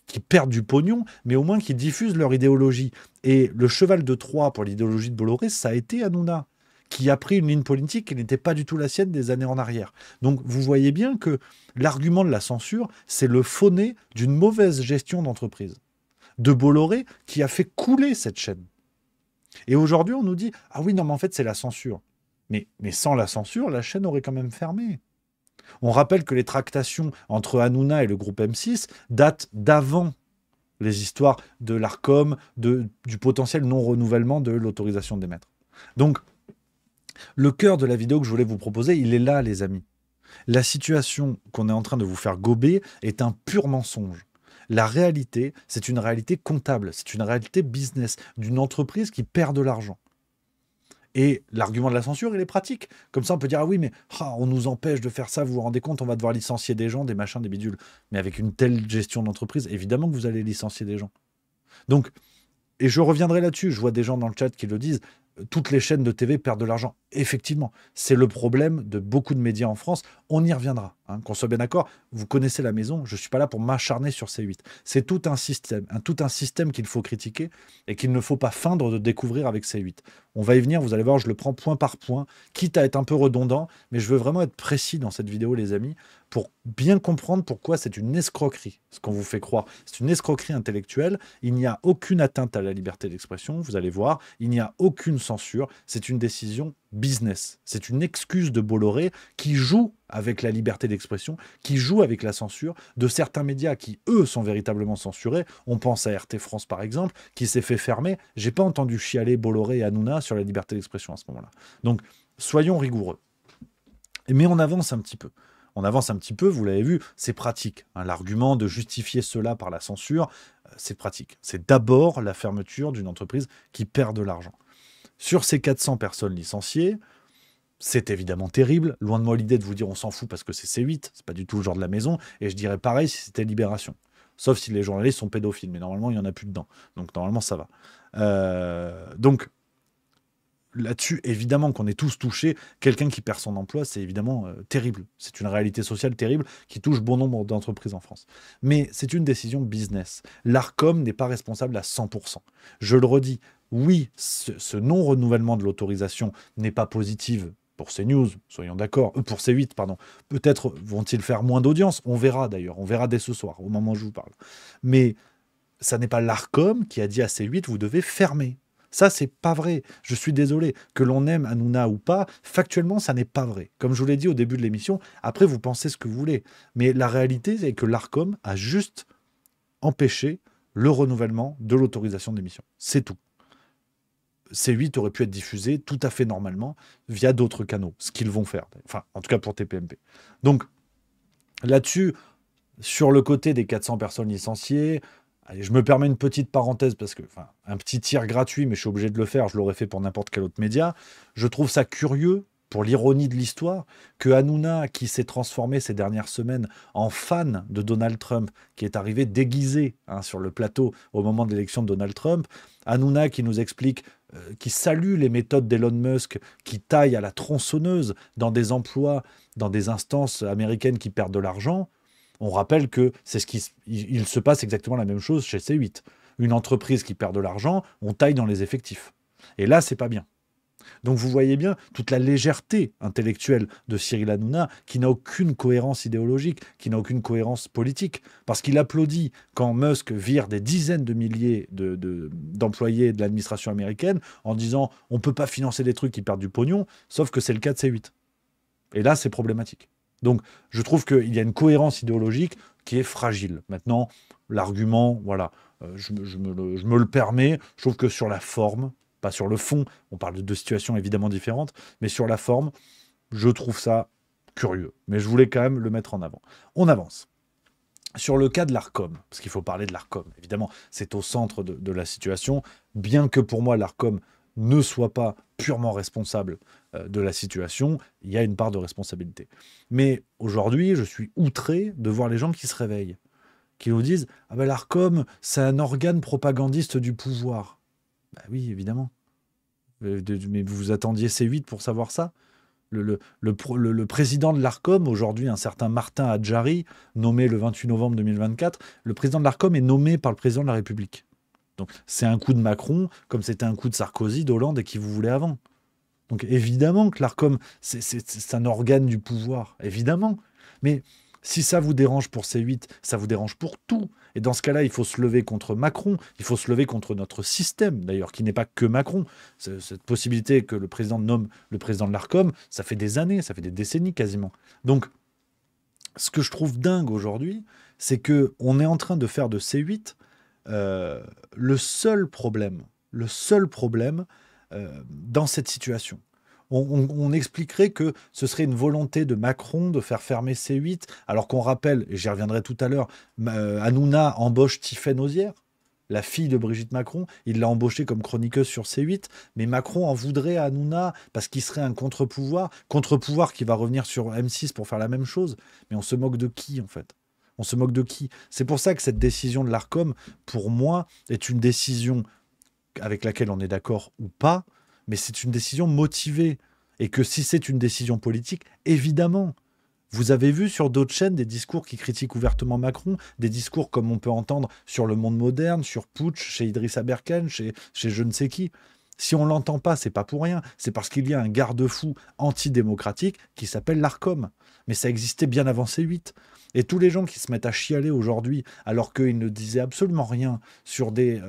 qui perdent du pognon, mais au moins qui diffusent leur idéologie. Et le cheval de Troie pour l'idéologie de Bolloré, ça a été Hanouna, qui a pris une ligne politique qui n'était pas du tout la sienne des années en arrière. Donc vous voyez bien que l'argument de la censure, c'est le faux-nez d'une mauvaise gestion d'entreprise. De Bolloré qui a fait couler cette chaîne. Et aujourd'hui, on nous dit « Ah oui, non, mais en fait, c'est la censure. » Mais sans la censure, la chaîne aurait quand même fermé. On rappelle que les tractations entre Hanouna et le groupe M6 datent d'avant les histoires de l'Arcom, du potentiel non-renouvellement de l'autorisation d'émettre. Donc, le cœur de la vidéo que je voulais vous proposer, il est là, les amis. La situation qu'on est en train de vous faire gober est un pur mensonge. La réalité, c'est une réalité comptable, c'est une réalité business, d'une entreprise qui perd de l'argent. Et l'argument de la censure, il est pratique. Comme ça, on peut dire, ah oui, mais on nous empêche de faire ça, vous vous rendez compte, on va devoir licencier des gens, des machins, des bidules. Mais avec une telle gestion d'entreprise, évidemment que vous allez licencier des gens. Donc, et je reviendrai là-dessus, je vois des gens dans le chat qui le disent, toutes les chaînes de TV perdent de l'argent. Effectivement, c'est le problème de beaucoup de médias en France. On y reviendra, hein, qu'on soit bien d'accord. Vous connaissez la maison, je ne suis pas là pour m'acharner sur C8. C'est tout un système qu'il faut critiquer et qu'il ne faut pas feindre de découvrir avec C8. On va y venir, vous allez voir, je le prends point par point, quitte à être un peu redondant, mais je veux vraiment être précis dans cette vidéo, les amis, pour bien comprendre pourquoi c'est une escroquerie, ce qu'on vous fait croire. C'est une escroquerie intellectuelle, il n'y a aucune atteinte à la liberté d'expression, vous allez voir, il n'y a aucune censure, c'est une décision business. C'est une excuse de Bolloré qui joue avec la liberté d'expression, qui joue avec la censure de certains médias qui, eux, sont véritablement censurés. On pense à RT France, par exemple, qui s'est fait fermer. J'ai pas entendu chialer Bolloré et Hanouna sur la liberté d'expression à ce moment-là. Donc, soyons rigoureux. Mais on avance un petit peu. On avance un petit peu, vous l'avez vu, c'est pratique. Hein, l'argument de justifier cela par la censure, c'est pratique. C'est d'abord la fermeture d'une entreprise qui perd de l'argent. Sur ces 400 personnes licenciées, c'est évidemment terrible. Loin de moi l'idée de vous dire on s'en fout parce que c'est C8, c'est pas du tout le genre de la maison. Et je dirais pareil si c'était Libération. Sauf si les journalistes sont pédophiles, mais normalement il n'y en a plus dedans. Donc normalement ça va. Donc là-dessus, évidemment qu'on est tous touchés. Quelqu'un qui perd son emploi, c'est évidemment terrible. C'est une réalité sociale terrible qui touche bon nombre d'entreprises en France. Mais c'est une décision business. L'Arcom n'est pas responsable à 100%. Je le redis, oui, ce non-renouvellement de l'autorisation n'est pas positif pour CNews, soyons d'accord, pour C8, pardon. Peut-être vont-ils faire moins d'audience, on verra d'ailleurs, on verra dès ce soir, au moment où je vous parle. Mais ça n'est pas l'Arcom qui a dit à C8, vous devez fermer. Ça, c'est pas vrai. Je suis désolé. Que l'on aime Hanouna ou pas, factuellement, ça n'est pas vrai. Comme je vous l'ai dit au début de l'émission, après, vous pensez ce que vous voulez. Mais la réalité, c'est que l'Arcom a juste empêché le renouvellement de l'autorisation d'émission. C'est tout. C8 aurait pu être diffusé tout à fait normalement via d'autres canaux, ce qu'ils vont faire. Enfin, en tout cas pour TPMP. Donc, là-dessus, sur le côté des 400 personnes licenciées, allez, je me permets une petite parenthèse parce que, enfin, un petit tir gratuit, mais je suis obligé de le faire, je l'aurais fait pour n'importe quel autre média. Je trouve ça curieux, pour l'ironie de l'histoire, que Hanouna, qui s'est transformé ces dernières semaines en fan de Donald Trump, qui est arrivé déguisé sur le plateau au moment de l'élection de Donald Trump, Hanouna qui nous explique, qui salue les méthodes d'Elon Musk, qui taille à la tronçonneuse dans des emplois, dans des instances américaines qui perdent de l'argent. On rappelle que c'est il se passe exactement la même chose chez C8. Une entreprise qui perd de l'argent, on taille dans les effectifs. Et là, c'est pas bien. Donc vous voyez bien toute la légèreté intellectuelle de Cyril Hanouna qui n'a aucune cohérence idéologique, qui n'a aucune cohérence politique. Parce qu'il applaudit quand Musk vire des dizaines de milliers d'employés de l'administration américaine en disant on ne peut pas financer des trucs qui perdent du pognon, sauf que c'est le cas de C8. Et là, c'est problématique. Donc je trouve qu'il y a une cohérence idéologique qui est fragile. Maintenant, l'argument, voilà, je me le permets. Je trouve que sur la forme, pas sur le fond, on parle de deux situations évidemment différentes, mais sur la forme, je trouve ça curieux. Mais je voulais quand même le mettre en avant. On avance. Sur le cas de l'Arcom, parce qu'il faut parler de l'Arcom, évidemment, c'est au centre de la situation, bien que pour moi l'Arcom ne soit pas purement responsable de la situation, il y a une part de responsabilité. Mais aujourd'hui, je suis outré de voir les gens qui se réveillent, qui nous disent « Ah ben l'Arcom, c'est un organe propagandiste du pouvoir ». Bah oui, évidemment. Mais vous attendiez C8 pour savoir ça ? Le président de l'Arcom, aujourd'hui un certain Martin Hadjari, nommé le 28 novembre 2024, le président de l'Arcom est nommé par le président de la République. Donc c'est un coup de Macron, comme c'était un coup de Sarkozy, d'Hollande et qui vous voulez avant. Donc évidemment que l'Arcom, c'est un organe du pouvoir, évidemment. Mais si ça vous dérange pour C8, ça vous dérange pour tout. Et dans ce cas-là, il faut se lever contre Macron, il faut se lever contre notre système, d'ailleurs, qui n'est pas que Macron. Cette possibilité que le président nomme le président de l'Arcom, ça fait des années, ça fait des décennies quasiment. Donc, ce que je trouve dingue aujourd'hui, c'est qu'on est en train de faire de C8 le seul problème dans cette situation. On expliquerait que ce serait une volonté de Macron de faire fermer C8, alors qu'on rappelle, et j'y reviendrai tout à l'heure, Hanouna embauche Tiffaine Ozière, la fille de Brigitte Macron. Il l'a embauchée comme chroniqueuse sur C8, mais Macron en voudrait à Hanouna parce qu'il serait un contre-pouvoir qui va revenir sur M6 pour faire la même chose. Mais on se moque de qui, en fait? On se moque de qui? C'est pour ça que cette décision de l'Arcom, pour moi, est une décision avec laquelle on est d'accord ou pas, mais c'est une décision motivée. Et que si c'est une décision politique, évidemment. Vous avez vu sur d'autres chaînes des discours qui critiquent ouvertement Macron, des discours comme on peut entendre sur Le Monde Moderne, sur Putsch, chez Idriss Aberkan, chez je ne sais qui. Si on ne l'entend pas, c'est pas pour rien. C'est parce qu'il y a un garde-fou antidémocratique qui s'appelle l'Arcom. Mais ça existait bien avant C8. Et tous les gens qui se mettent à chialer aujourd'hui, alors qu'ils ne disaient absolument rien sur des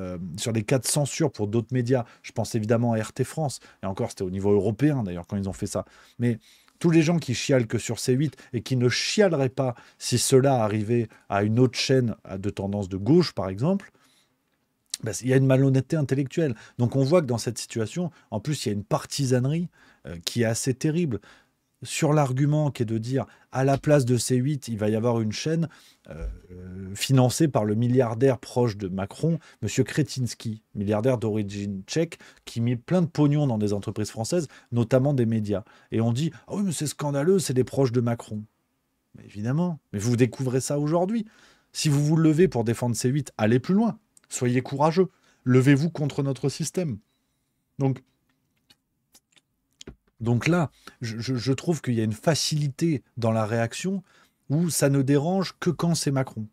cas de censure pour d'autres médias, je pense évidemment à RT France, et encore c'était au niveau européen d'ailleurs quand ils ont fait ça, mais tous les gens qui chialent que sur C8 et qui ne chialeraient pas si cela arrivait à une autre chaîne de tendance de gauche par exemple, il y a une malhonnêteté intellectuelle. Donc on voit que dans cette situation, en plus il y a une partisanerie qui est assez terrible. Sur l'argument qui est de dire à la place de C8, il va y avoir une chaîne financée par le milliardaire proche de Macron, M. Kretinsky, milliardaire d'origine tchèque, qui met plein de pognon dans des entreprises françaises, notamment des médias. Et on dit « Ah oui, mais c'est scandaleux, c'est des proches de Macron ». Mais évidemment, mais vous découvrez ça aujourd'hui. Si vous vous levez pour défendre C8, allez plus loin, soyez courageux, levez-vous contre notre système. Donc là, je trouve qu'il y a une facilité dans la réaction où ça ne dérange que quand c'est Macron.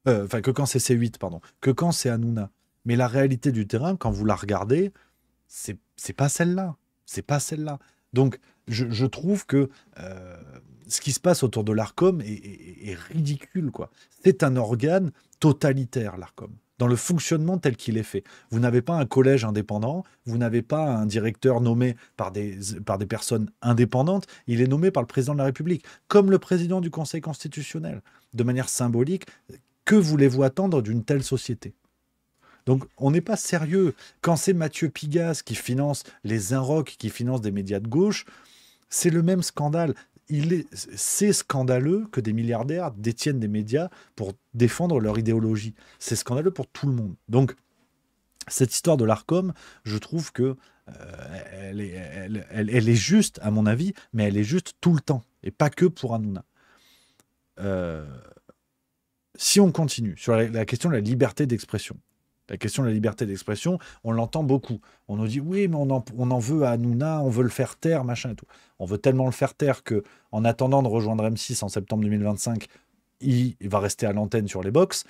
Que quand c'est C8, pardon. Que quand c'est Hanouna. Mais la réalité du terrain, quand vous la regardez, c'est pas celle-là. C'est pas celle-là. Donc, je trouve que ce qui se passe autour de l'Arcom est ridicule, quoi. C'est un organe totalitaire, l'Arcom, dans le fonctionnement tel qu'il est fait. Vous n'avez pas un collège indépendant, vous n'avez pas un directeur nommé par des personnes indépendantes, il est nommé par le président de la République, comme le président du Conseil constitutionnel. De manière symbolique, que voulez-vous attendre d'une telle société ? Donc, on n'est pas sérieux. Quand c'est Mathieu Pigasse qui finance les Inrocks, qui finance des médias de gauche, c'est le même scandale. C'est scandaleux que des milliardaires détiennent des médias pour défendre leur idéologie. C'est scandaleux pour tout le monde. Donc, cette histoire de l'Arcom, je trouve que elle est juste, à mon avis, mais elle est juste tout le temps, et pas que pour Hanouna. Si on continue sur la question de la liberté d'expression, on l'entend beaucoup. On nous dit, oui, mais on en veut à Hanouna, on veut le faire taire, machin et tout. On veut tellement le faire taire qu'en attendant de rejoindre M6 en septembre 2025, il va rester à l'antenne sur les box.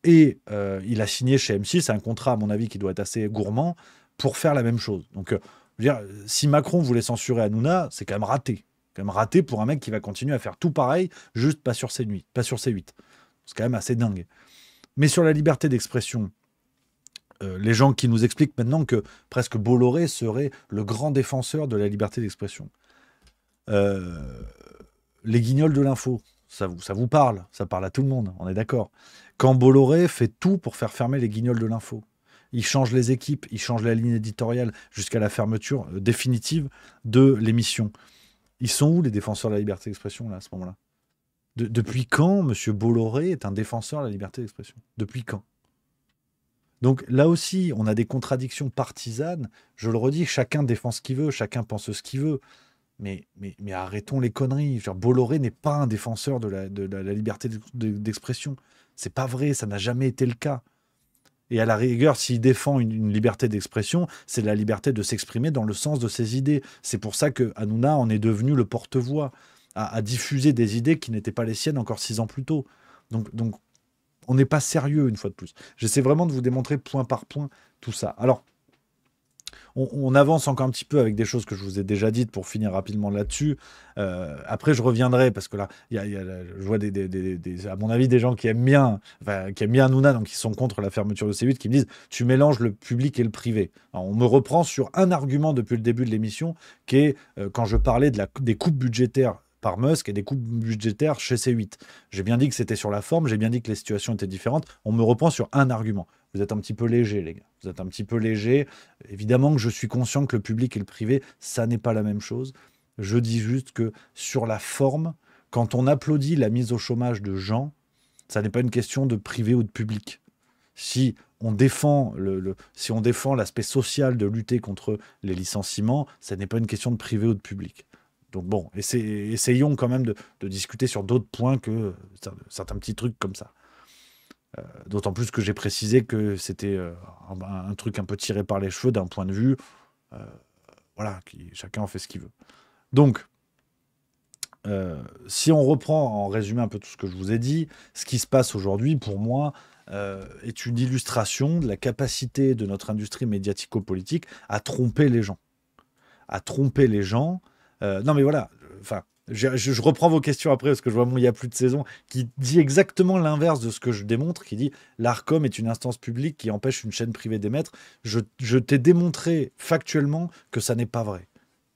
Et il a signé chez M6 un contrat, à mon avis, qui doit être assez gourmand, pour faire la même chose. Donc, je veux dire, si Macron voulait censurer Hanouna, c'est quand même raté. Quand même raté pour un mec qui va continuer à faire tout pareil, juste pas sur C8. C'est quand même assez dingue. Mais sur la liberté d'expression, les gens qui nous expliquent maintenant que presque Bolloré serait le grand défenseur de la liberté d'expression. Les guignols de l'info, ça vous parle, ça parle à tout le monde, on est d'accord. Quand Bolloré fait tout pour faire fermer les guignols de l'info, il change les équipes, il change la ligne éditoriale jusqu'à la fermeture définitive de l'émission. Ils sont où les défenseurs de la liberté d'expression là, à ce moment-là ? Depuis quand M. Bolloré est un défenseur de la liberté d'expression ? Depuis quand ? Donc là aussi, on a des contradictions partisanes. Je le redis, chacun défend ce qu'il veut, chacun pense ce qu'il veut. Mais arrêtons les conneries. Bolloré n'est pas un défenseur de la liberté d'expression. C'est pas vrai, ça n'a jamais été le cas. Et à la rigueur, s'il défend une liberté d'expression, c'est la liberté de s'exprimer dans le sens de ses idées. C'est pour ça que Hanouna en est devenu le porte-voix, à diffuser des idées qui n'étaient pas les siennes encore 6 ans plus tôt. Donc on n'est pas sérieux, une fois de plus. J'essaie vraiment de vous démontrer point par point tout ça. Alors, on avance encore un petit peu avec des choses que je vous ai déjà dites pour finir rapidement là-dessus. Après, je reviendrai parce que là, je vois à mon avis des gens qui aiment bien Hanouna, donc qui sont contre la fermeture de C8, qui me disent tu mélanges le public et le privé. Alors, on me reprend sur un argument depuis le début de l'émission qui est quand je parlais des coupes budgétaires par Musk et des coupes budgétaires chez C8. J'ai bien dit que c'était sur la forme, j'ai bien dit que les situations étaient différentes. On me reprend sur un argument. Vous êtes un petit peu léger, les gars. Vous êtes un petit peu léger. Évidemment que je suis conscient que le public et le privé, ça n'est pas la même chose. Je dis juste que sur la forme, quand on applaudit la mise au chômage de gens, ça n'est pas une question de privé ou de public. Si on défend si on défend l'aspect social de lutter contre les licenciements, ça n'est pas une question de privé ou de public. Donc bon, essayons quand même de discuter sur d'autres points que certains petits trucs comme ça. D'autant plus que j'ai précisé que c'était un truc un peu tiré par les cheveux d'un point de vue. Voilà, chacun en fait ce qu'il veut. Donc, si on reprend en résumé un peu tout ce que je vous ai dit, ce qui se passe aujourd'hui, pour moi, est une illustration de la capacité de notre industrie médiatico-politique à tromper les gens. À tromper les gens. Non mais voilà, enfin... Je reprends vos questions après parce que je vois il n'y a plus de saison qui dit exactement l'inverse de ce que je démontre, qui dit l'Arcom est une instance publique qui empêche une chaîne privée d'émettre. Je t'ai démontré factuellement que ça n'est pas vrai.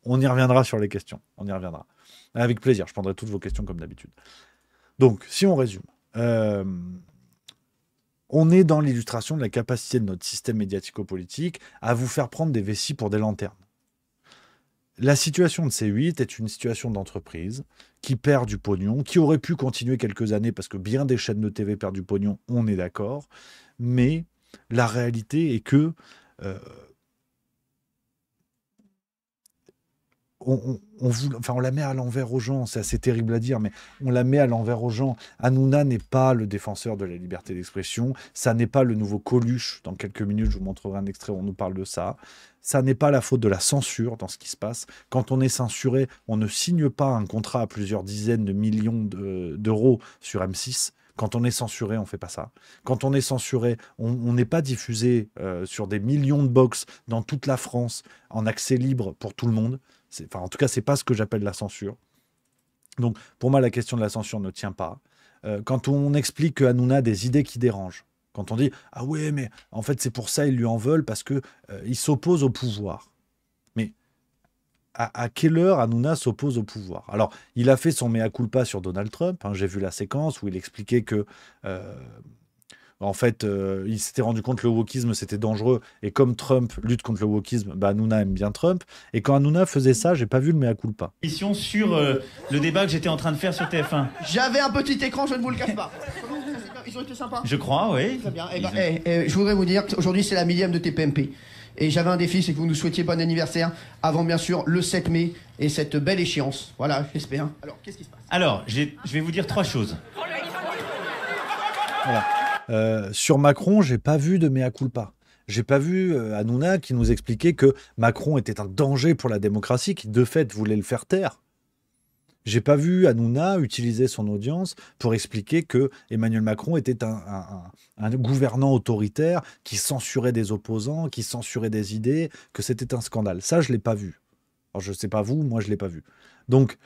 On y reviendra sur les questions. On y reviendra. Avec plaisir, je prendrai toutes vos questions comme d'habitude. Donc, si on résume, on est dans l'illustration de la capacité de notre système médiatico-politique à vous faire prendre des vessies pour des lanternes. La situation de C8 est une situation d'entreprise qui perd du pognon, qui aurait pu continuer quelques années parce que bien des chaînes de TV perdent du pognon, on est d'accord. Mais la réalité est que on la met à l'envers aux gens. C'est assez terrible à dire, mais on la met à l'envers aux gens. Hanouna n'est pas le défenseur de la liberté d'expression. Ça n'est pas le nouveau Coluche. Dans quelques minutes, je vous montrerai un extrait où on nous parle de ça. Ça n'est pas la faute de la censure dans ce qui se passe. Quand on est censuré, on ne signe pas un contrat à plusieurs dizaines de millions d'euros sur M6. Quand on est censuré, on ne fait pas ça. Quand on est censuré, on n'est pas diffusé sur des millions de box dans toute la France en accès libre pour tout le monde. Enfin, en tout cas, ce n'est pas ce que j'appelle la censure. Donc, pour moi, la question de la censure ne tient pas. Quand on explique que Hanouna a des idées qui dérangent, quand on dit « Ah ouais, mais en fait, c'est pour ça ils lui en veulent, parce qu'il s'oppose au pouvoir. » Mais à quelle heure Hanouna s'oppose au pouvoir? Alors, il a fait son mea culpa sur Donald Trump. Hein, j'ai vu la séquence où il expliquait que... en fait, il s'était rendu compte que le wokisme, c'était dangereux. Et comme Trump lutte contre le wokisme, bah, Hanouna aime bien Trump. Et quand Hanouna faisait ça, j'ai pas vu le mea culpa. Sur le débat que j'étais en train de faire sur TF1. J'avais un petit écran, je ne vous le cache pas. Ils ont été sympas. Je crois, oui. Très bien. Je voudrais vous dire qu'aujourd'hui, c'est la 1000e de TPMP. Et j'avais un défi, c'est que vous nous souhaitiez bon anniversaire avant, bien sûr, le 7 mai et cette belle échéance. Voilà, j'espère. Alors, qu'est-ce qui se passe? Alors, je vais vous dire 3 choses. Voilà. Sur Macron, j'ai pas vu de mea culpa. J'ai pas vu Hanouna qui nous expliquait que Macron était un danger pour la démocratie, qui de fait voulait le faire taire. J'ai pas vu Hanouna utiliser son audience pour expliquer que Emmanuel Macron était un gouvernant autoritaire qui censurait des opposants, qui censurait des idées, que c'était un scandale. Ça, je l'ai pas vu. Alors, je sais pas vous, moi, je l'ai pas vu. Donc,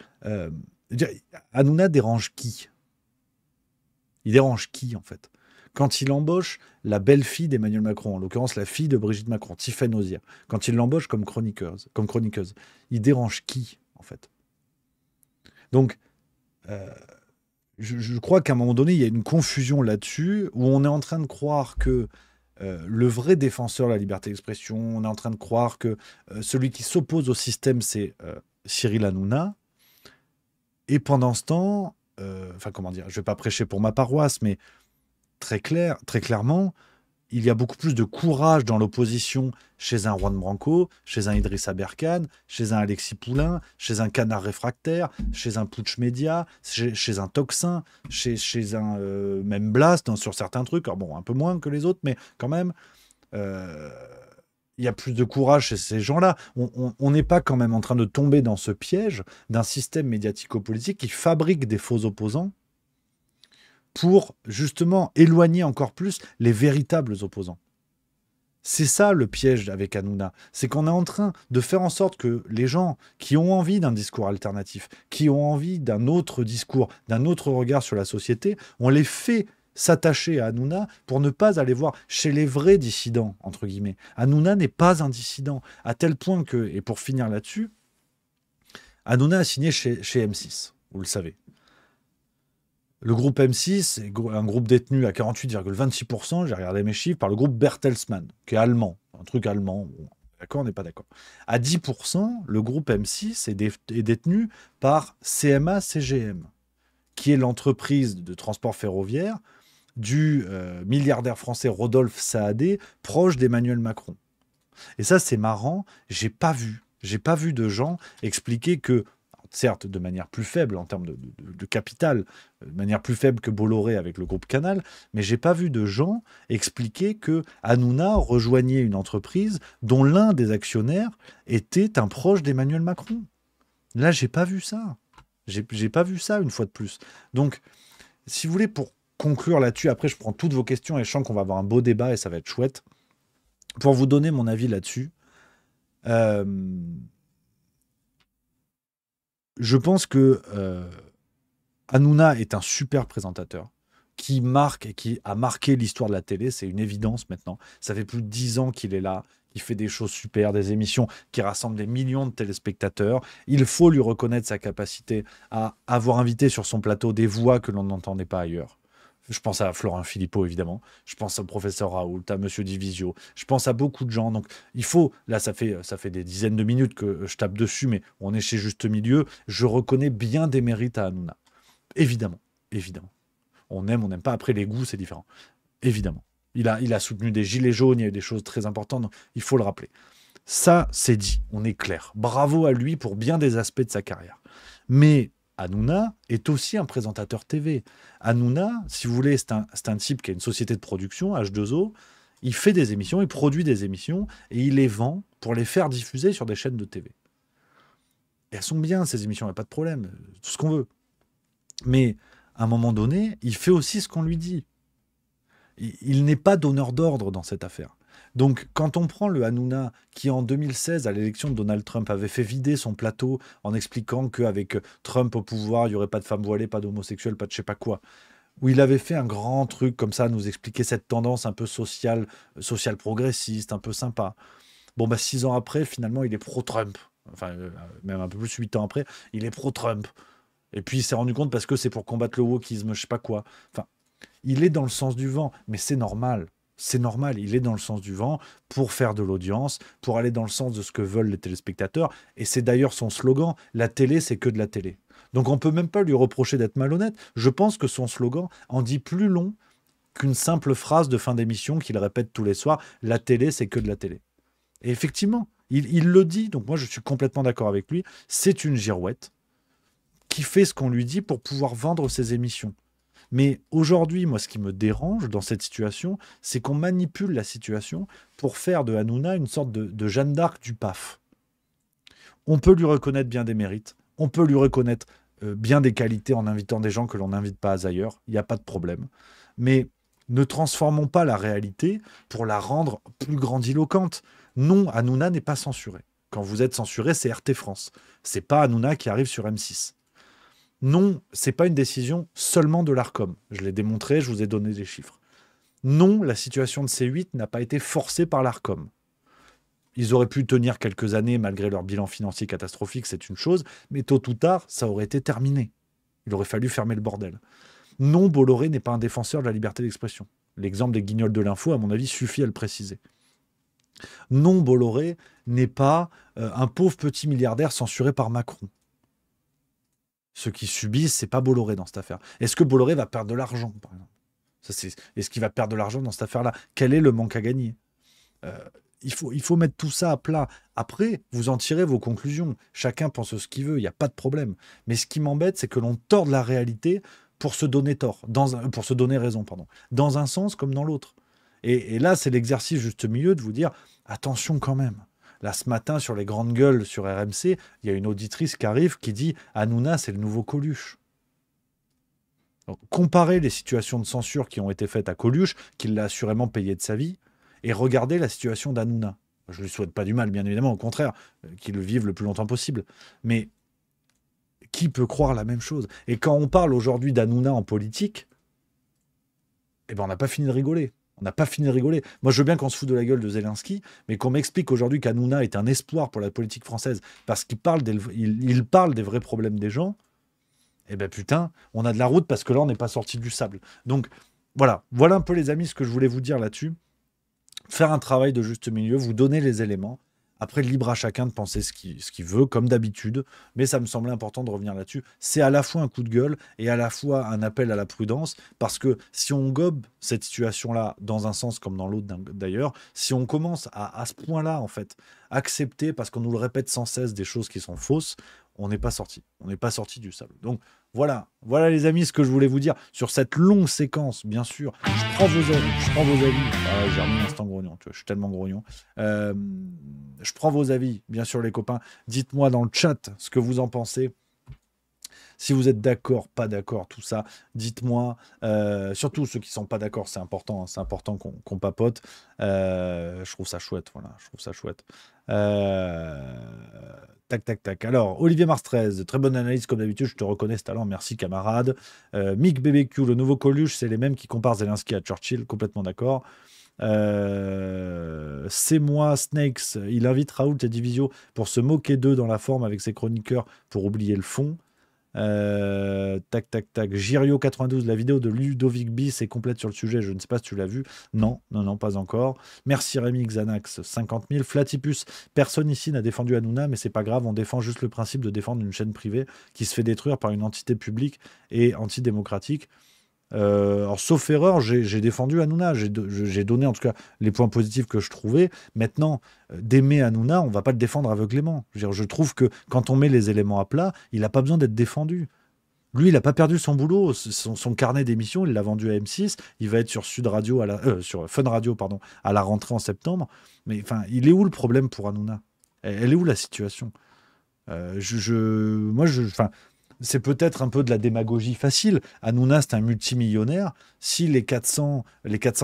Hanouna dérange qui? Il dérange qui, en fait? Quand il embauche la belle-fille d'Emmanuel Macron, en l'occurrence la fille de Brigitte Macron, Tiffaine Ozière, quand il l'embauche comme chroniqueuse, il dérange qui, en fait? Donc, je crois qu'à un moment donné, il y a une confusion là-dessus, où on est en train de croire que le vrai défenseur de la liberté d'expression, on est en train de croire que celui qui s'oppose au système, c'est Cyril Hanouna. Et pendant ce temps, enfin comment dire, je ne vais pas prêcher pour ma paroisse, mais très clairement, il y a beaucoup plus de courage dans l'opposition chez un Juan Branco, chez un Idrissa Berkane, chez un Alexis Poulain, chez un Canard Réfractaire, chez un Putsch Média, chez un Toxin, chez un même Blast sur certains trucs. Alors bon, un peu moins que les autres, mais quand même, il y a plus de courage chez ces gens-là. On n'est pas quand même en train de tomber dans ce piège d'un système médiatico-politique qui fabrique des faux opposants pour justement éloigner encore plus les véritables opposants. C'est ça le piège avec Hanouna. C'est qu'on est en train de faire en sorte que les gens qui ont envie d'un discours alternatif, qui ont envie d'un autre discours, d'un autre regard sur la société, on les fait s'attacher à Hanouna pour ne pas aller voir chez les vrais dissidents, entre guillemets. Hanouna n'est pas un dissident, à tel point que, et pour finir là-dessus, Hanouna a signé chez M6, vous le savez. Le groupe M6 est un groupe détenu à 48,26%, j'ai regardé mes chiffres, par le groupe Bertelsmann, qui est allemand, un truc allemand, bon, d'accord, on n'est pas d'accord. À 10%, le groupe M6 est détenu par CMA-CGM, qui est l'entreprise de transport ferroviaire du milliardaire français Rodolphe Saadé, proche d'Emmanuel Macron. Et ça, c'est marrant, j'ai pas vu de gens expliquer que, certes de manière plus faible en termes de capital, de manière plus faible que Bolloré avec le groupe Canal, mais j'ai pas vu de gens expliquer que Hanouna rejoignait une entreprise dont l'un des actionnaires était un proche d'Emmanuel Macron. Là, j'ai pas vu ça. J'ai pas vu ça une fois de plus. Donc, si vous voulez, pour conclure là-dessus, après je prends toutes vos questions et je sens qu'on va avoir un beau débat et ça va être chouette. Pour vous donner mon avis là-dessus, je pense que Hanouna est un super présentateur qui marque et qui a marqué l'histoire de la télé. C'est une évidence maintenant. Ça fait plus de 10 ans qu'il est là. Il fait des choses super, des émissions qui rassemblent des millions de téléspectateurs. Il faut lui reconnaître sa capacité à avoir invité sur son plateau des voix que l'on n'entendait pas ailleurs. Je pense à Florent Philippot, évidemment. Je pense au professeur Raoult, à Monsieur Divisio. Je pense à beaucoup de gens. Donc, il faut... Là, ça fait des dizaines de minutes que je tape dessus, mais on est chez Juste Milieu. Je reconnais bien des mérites à Hanouna. Évidemment. Évidemment. On aime, on n'aime pas. Après, les goûts, c'est différent. Évidemment. Il a soutenu des gilets jaunes. Il y a eu des choses très importantes. Donc, il faut le rappeler. Ça, c'est dit. On est clair. Bravo à lui pour bien des aspects de sa carrière. Mais... Hanouna est aussi un présentateur TV. Hanouna, si vous voulez, c'est un type qui a une société de production, H2O. Il fait des émissions, il produit des émissions et il les vend pour les faire diffuser sur des chaînes de TV. Et elles sont bien, ces émissions, il n'y a pas de problème, tout ce qu'on veut. Mais à un moment donné, il fait aussi ce qu'on lui dit. Il n'est pas donneur d'ordre dans cette affaire. Donc, quand on prend le Hanouna qui, en 2016, à l'élection de Donald Trump, avait fait vider son plateau en expliquant qu'avec Trump au pouvoir, il n'y aurait pas de femmes voilées, pas d'homosexuels, pas de je sais pas quoi, où il avait fait un grand truc comme ça, nous expliquer cette tendance un peu sociale progressiste, un peu sympa. Bon, 6 ans après, finalement, il est pro-Trump. Enfin, même un peu plus 8 ans après, il est pro-Trump. Et puis, il s'est rendu compte parce que c'est pour combattre le wokisme, je sais pas quoi. Enfin, il est dans le sens du vent, mais c'est normal. C'est normal, il est dans le sens du vent pour faire de l'audience, pour aller dans le sens de ce que veulent les téléspectateurs. Et c'est d'ailleurs son slogan, la télé, c'est que de la télé. Donc on ne peut même pas lui reprocher d'être malhonnête. Je pense que son slogan en dit plus long qu'une simple phrase de fin d'émission qu'il répète tous les soirs, la télé, c'est que de la télé. Et effectivement, il le dit, donc moi je suis complètement d'accord avec lui, c'est une girouette qui fait ce qu'on lui dit pour pouvoir vendre ses émissions. Mais aujourd'hui, moi, ce qui me dérange dans cette situation, c'est qu'on manipule la situation pour faire de Hanouna une sorte de Jeanne d'Arc du PAF. On peut lui reconnaître bien des mérites, on peut lui reconnaître bien des qualités en invitant des gens que l'on n'invite pas ailleurs, il n'y a pas de problème. Mais ne transformons pas la réalité pour la rendre plus grandiloquente. Non, Hanouna n'est pas censuré. Quand vous êtes censuré, c'est RT France. C'est pas Hanouna qui arrive sur M6. Non, c'est pas une décision seulement de l'Arcom. Je l'ai démontré, je vous ai donné des chiffres. Non, la situation de C8 n'a pas été forcée par l'Arcom. Ils auraient pu tenir quelques années malgré leur bilan financier catastrophique, c'est une chose, mais tôt ou tard, ça aurait été terminé. Il aurait fallu fermer le bordel. Non, Bolloré n'est pas un défenseur de la liberté d'expression. L'exemple des guignols de l'info, à mon avis, suffit à le préciser. Non, Bolloré n'est pas un pauvre petit milliardaire censuré par Macron. Ceux qui subissent, c'est pas Bolloré dans cette affaire. Est-ce que Bolloré va perdre de l'argent, par exemple ? Est-ce qu'il va perdre de l'argent dans cette affaire-là ? Quel est le manque à gagner ? Il faut mettre tout ça à plat. Après, vous en tirez vos conclusions. Chacun pense ce qu'il veut, il n'y a pas de problème. Mais ce qui m'embête, c'est que l'on torde la réalité pour se donner pour se donner raison, dans un sens comme dans l'autre. Et là, c'est l'exercice juste milieu de vous dire, attention quand même. Là, ce matin, sur les grandes gueules sur RMC, il y a une auditrice qui arrive qui dit « Hanouna, c'est le nouveau Coluche ». Comparez les situations de censure qui ont été faites à Coluche, qui l'a assurément payé de sa vie, Et regardez la situation d'Hanouna. Je ne lui souhaite pas du mal, bien évidemment, au contraire, qu'il le vive le plus longtemps possible. Mais qui peut croire la même chose? Et quand on parle aujourd'hui d'Hanouna en politique, eh ben on n'a pas fini de rigoler. On n'a pas fini de rigoler. Moi, je veux bien qu'on se fout de la gueule de Zelensky, mais qu'on m'explique aujourd'hui qu'Hanouna est un espoir pour la politique française parce qu'il parle il parle des vrais problèmes des gens. Eh ben putain, on a de la route parce que là, on n'est pas sorti du sable. Donc, voilà un peu, les amis, ce que je voulais vous dire là-dessus. Faire un travail de juste milieu, vous donner les éléments. Après, libre à chacun de penser ce qu'il veut, comme d'habitude. Mais ça me semblait important de revenir là-dessus. C'est à la fois un coup de gueule et à la fois un appel à la prudence. Parce que si on gobe cette situation-là dans un sens comme dans l'autre d'ailleurs, si on commence à ce point-là, en fait, accepter, parce qu'on nous le répète sans cesse, des choses qui sont fausses, on n'est pas sorti. On n'est pas sorti du sable. Donc, voilà les amis, ce que je voulais vous dire sur cette longue séquence, bien sûr. Je prends vos avis. Ah, j'ai remis l'instant grognon, tu vois, je suis tellement grognon. Je prends vos avis, bien sûr, les copains. Dites-moi dans le chat ce que vous en pensez. Si vous êtes d'accord, pas d'accord, tout ça, dites-moi. Surtout ceux qui ne sont pas d'accord, c'est important. Hein, c'est important qu'on papote. Je trouve ça chouette, voilà. Je trouve ça chouette. Tac. Alors, Olivier Mars 13, très bonne analyse comme d'habitude, je te reconnais ce talent, merci camarade. Mick BBQ, le nouveau Coluche, c'est les mêmes qui comparent Zelensky à Churchill, complètement d'accord. C'est moi, Snakes, il invite Raoult et Divisio pour se moquer d'eux dans la forme avec ses chroniqueurs pour oublier le fond. Tac. Girio 92, la vidéo de Ludovic Bis est complète sur le sujet. Je ne sais pas si tu l'as vu. Non, pas encore. Merci Rémi Xanax, 50 000. Flatipus, personne ici n'a défendu Hanouna, mais c'est pas grave. On défend juste le principe de défendre une chaîne privée qui se fait détruire par une entité publique et antidémocratique. Alors, sauf erreur, j'ai défendu Hanouna. J'ai donné en tout cas les points positifs que je trouvais. Maintenant, d'aimer Hanouna, on ne va pas le défendre aveuglément. Je trouve que quand on met les éléments à plat, il n'a pas besoin d'être défendu. Lui, il n'a pas perdu son boulot, son carnet d'émissions, il l'a vendu à M6. Il va être sur Sud Radio, sur Fun Radio, pardon, à la rentrée en septembre. Mais enfin, il est où le problème pour Hanouna? Elle est où la situation? C'est peut-être un peu de la démagogie facile. Hanouna, c'est un multimillionnaire. Si les 400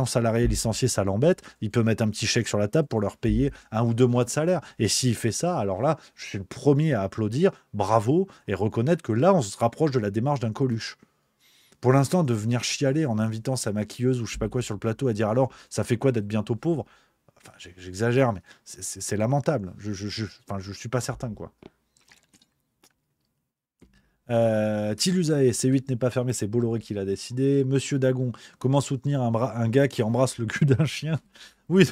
salariés licenciés, ça l'embête, il peut mettre un petit chèque sur la table pour leur payer 1 ou 2 mois de salaire. Et s'il fait ça, alors là, je suis le premier à applaudir, bravo, et reconnaître que là, on se rapproche de la démarche d'un Coluche. Pour l'instant, de venir chialer en invitant sa maquilleuse ou je sais pas quoi sur le plateau à dire alors, ça fait quoi d'être bientôt pauvre? Enfin, j'exagère, mais c'est lamentable. Je suis pas certain, quoi. Tilusae, C8 n'est pas fermé, c'est Bolloré qui l'a décidé. Monsieur Dagon, comment soutenir un gars qui embrasse le cul d'un chien? Oui,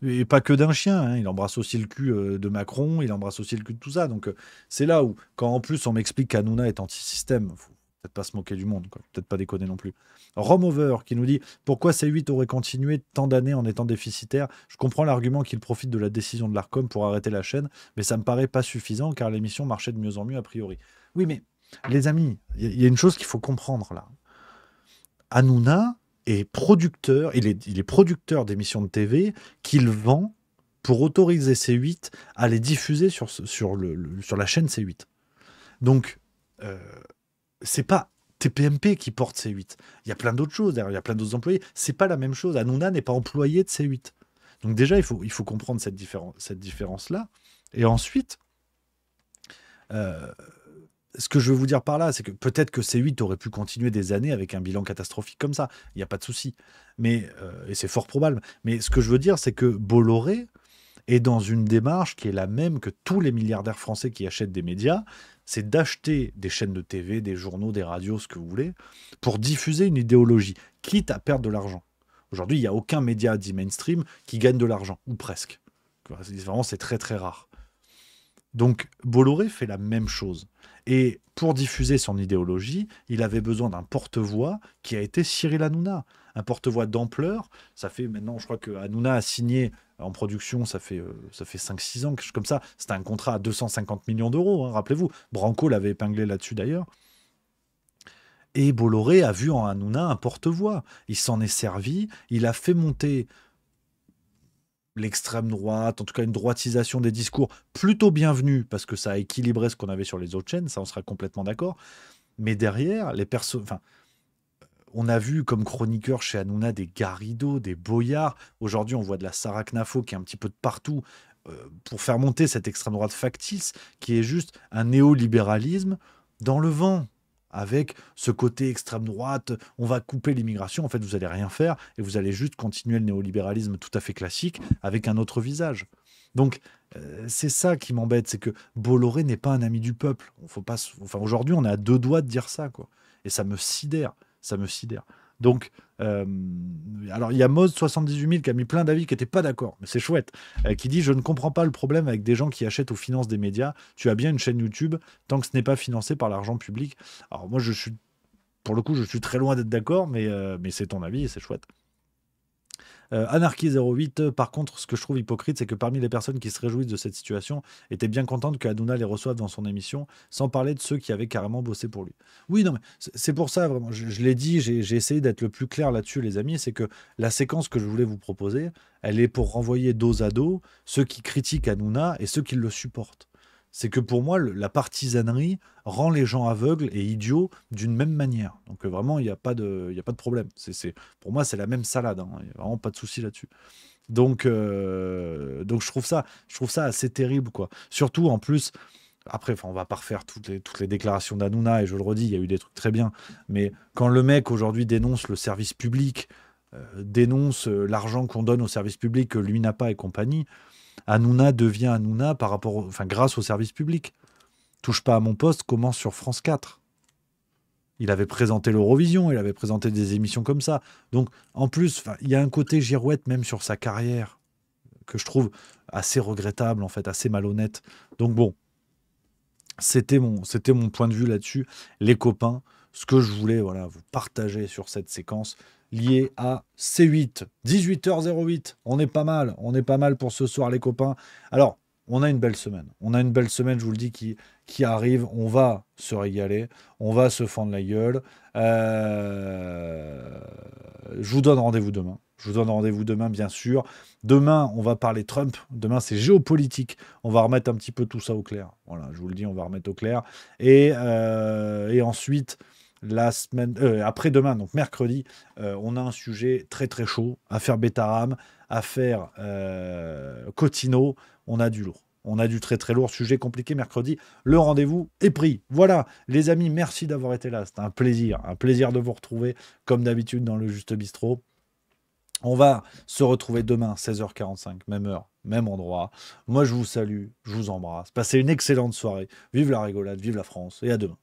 mais pas que d'un chien, hein. Il embrasse aussi le cul de Macron, il embrasse aussi le cul de tout ça. Donc c'est là où, quand en plus on m'explique qu'Hanouna est anti-système, faut peut-être pas se moquer du monde, quoi. Peut-être pas déconner non plus. Romover qui nous dit pourquoi C8 aurait continué tant d'années en étant déficitaire. Je comprends l'argument qu'il profite de la décision de l'Arcom pour arrêter la chaîne, mais ça me paraît pas suffisant car l'émission marchait de mieux en mieux a priori. Oui, mais les amis, il y a une chose qu'il faut comprendre là. Hanouna est producteur, il est producteur d'émissions de TV qu'il vend pour autoriser C8 à les diffuser sur la chaîne C8. Donc, c'est pas TPMP qui porte C8. Il y a plein d'autres choses, il y a plein d'autres employés. C'est pas la même chose. Hanouna n'est pas employé de C8. Donc déjà, il faut comprendre cette différence-là. Et ensuite, ce que je veux vous dire par là, c'est que peut-être que C8 aurait pu continuer des années avec un bilan catastrophique comme ça. Il n'y a pas de souci. Mais, et c'est fort probable. Mais ce que je veux dire, c'est que Bolloré est dans une démarche qui est la même que tous les milliardaires français qui achètent des médias. C'est d'acheter des chaînes de TV, des journaux, des radios, ce que vous voulez, pour diffuser une idéologie, quitte à perdre de l'argent. Aujourd'hui, il n'y a aucun média dit mainstream qui gagne de l'argent, ou presque. Vraiment, c'est très très rare. Donc, Bolloré fait la même chose. Et pour diffuser son idéologie, il avait besoin d'un porte-voix qui a été Cyril Hanouna. Un porte-voix d'ampleur. Ça fait maintenant, je crois que Hanouna a signé en production, ça fait 5-6 ans, quelque chose comme ça. C'était un contrat à 250 millions d'euros, hein, rappelez-vous. Branco l'avait épinglé là-dessus d'ailleurs. Et Bolloré a vu en Hanouna un porte-voix. Il s'en est servi, il a fait monter l'extrême droite, en tout cas une droitisation des discours plutôt bienvenue, parce que ça a équilibré ce qu'on avait sur les autres chaînes, ça on sera complètement d'accord. Mais derrière, les personnes... On a vu comme chroniqueur chez Hanouna des Garrido, des Boyard. Aujourd'hui, on voit de la Sarah Knafo qui est un petit peu de partout pour faire monter cette extrême droite factice qui est juste un néolibéralisme dans le vent. Avec ce côté extrême droite, on va couper l'immigration. En fait, vous n'allez rien faire et vous allez juste continuer le néolibéralisme tout à fait classique avec un autre visage. Donc, c'est ça qui m'embête, c'est que Bolloré n'est pas un ami du peuple. Aujourd'hui, on est à 2 doigts de dire ça, quoi. Et ça me sidère. Ça me sidère. Donc, alors il y a Moz78 000 qui a mis plein d'avis qui n'étaient pas d'accord, mais c'est chouette, qui dit « Je ne comprends pas le problème avec des gens qui achètent aux finances des médias. Tu as bien une chaîne YouTube tant que ce n'est pas financé par l'argent public. » Alors moi, pour le coup, je suis très loin d'être d'accord, mais c'est ton avis et c'est chouette. Anarchy08, par contre, ce que je trouve hypocrite, c'est que parmi les personnes qui se réjouissent de cette situation, étaient bien contentes que Hanouna les reçoive dans son émission, sans parler de ceux qui avaient carrément bossé pour lui. Oui, non, mais c'est pour ça, vraiment, je l'ai dit, j'ai essayé d'être le plus clair là-dessus, les amis, c'est que la séquence que je voulais vous proposer, elle est pour renvoyer dos à dos ceux qui critiquent Hanouna et ceux qui le supportent. C'est que pour moi, la partisanerie rend les gens aveugles et idiots d'une même manière. Donc vraiment, il n'y a pas de problème. Pour moi, c'est la même salade. Hein. Il n'y a vraiment pas de souci là-dessus. Donc je trouve ça assez terrible, quoi. Surtout, en plus, après, on va pas refaire toutes les déclarations d'Hanouna, et je le redis, il y a eu des trucs très bien. Mais quand le mec, aujourd'hui, dénonce le service public, dénonce l'argent qu'on donne au service public que lui n'a pas et compagnie, Hanouna devient Hanouna grâce au service public. Touche pas à mon poste commence sur France 4. Il avait présenté l'Eurovision, il avait présenté des émissions comme ça. Donc, en plus, il y a un côté girouette même sur sa carrière que je trouve assez regrettable, en fait, assez malhonnête. Donc bon, c'était mon point de vue là-dessus. Les copains, ce que je voulais vous partager sur cette séquence liée à C8. 18h08, on est pas mal pour ce soir, les copains. Alors, on a une belle semaine. Je vous le dis, qui arrive. On va se régaler. On va se fendre la gueule. Je vous donne rendez-vous demain. Bien sûr. Demain, on va parler Trump. Demain, c'est géopolitique. On va remettre un petit peu tout ça au clair. Voilà, je vous le dis, on va remettre au clair. Et ensuite, la semaine après-demain, donc mercredi, on a un sujet très très chaud. Affaire Betaram, affaire Cotino. On a du lourd. On a du très très lourd, sujet compliqué mercredi. Le rendez-vous est pris. Voilà, les amis, merci d'avoir été là. C'était un plaisir de vous retrouver, comme d'habitude, dans le Juste Bistrot. On va se retrouver demain, 16h45, même heure, même endroit. Moi, je vous salue, je vous embrasse. Passez une excellente soirée. Vive la rigolade, vive la France, et à demain.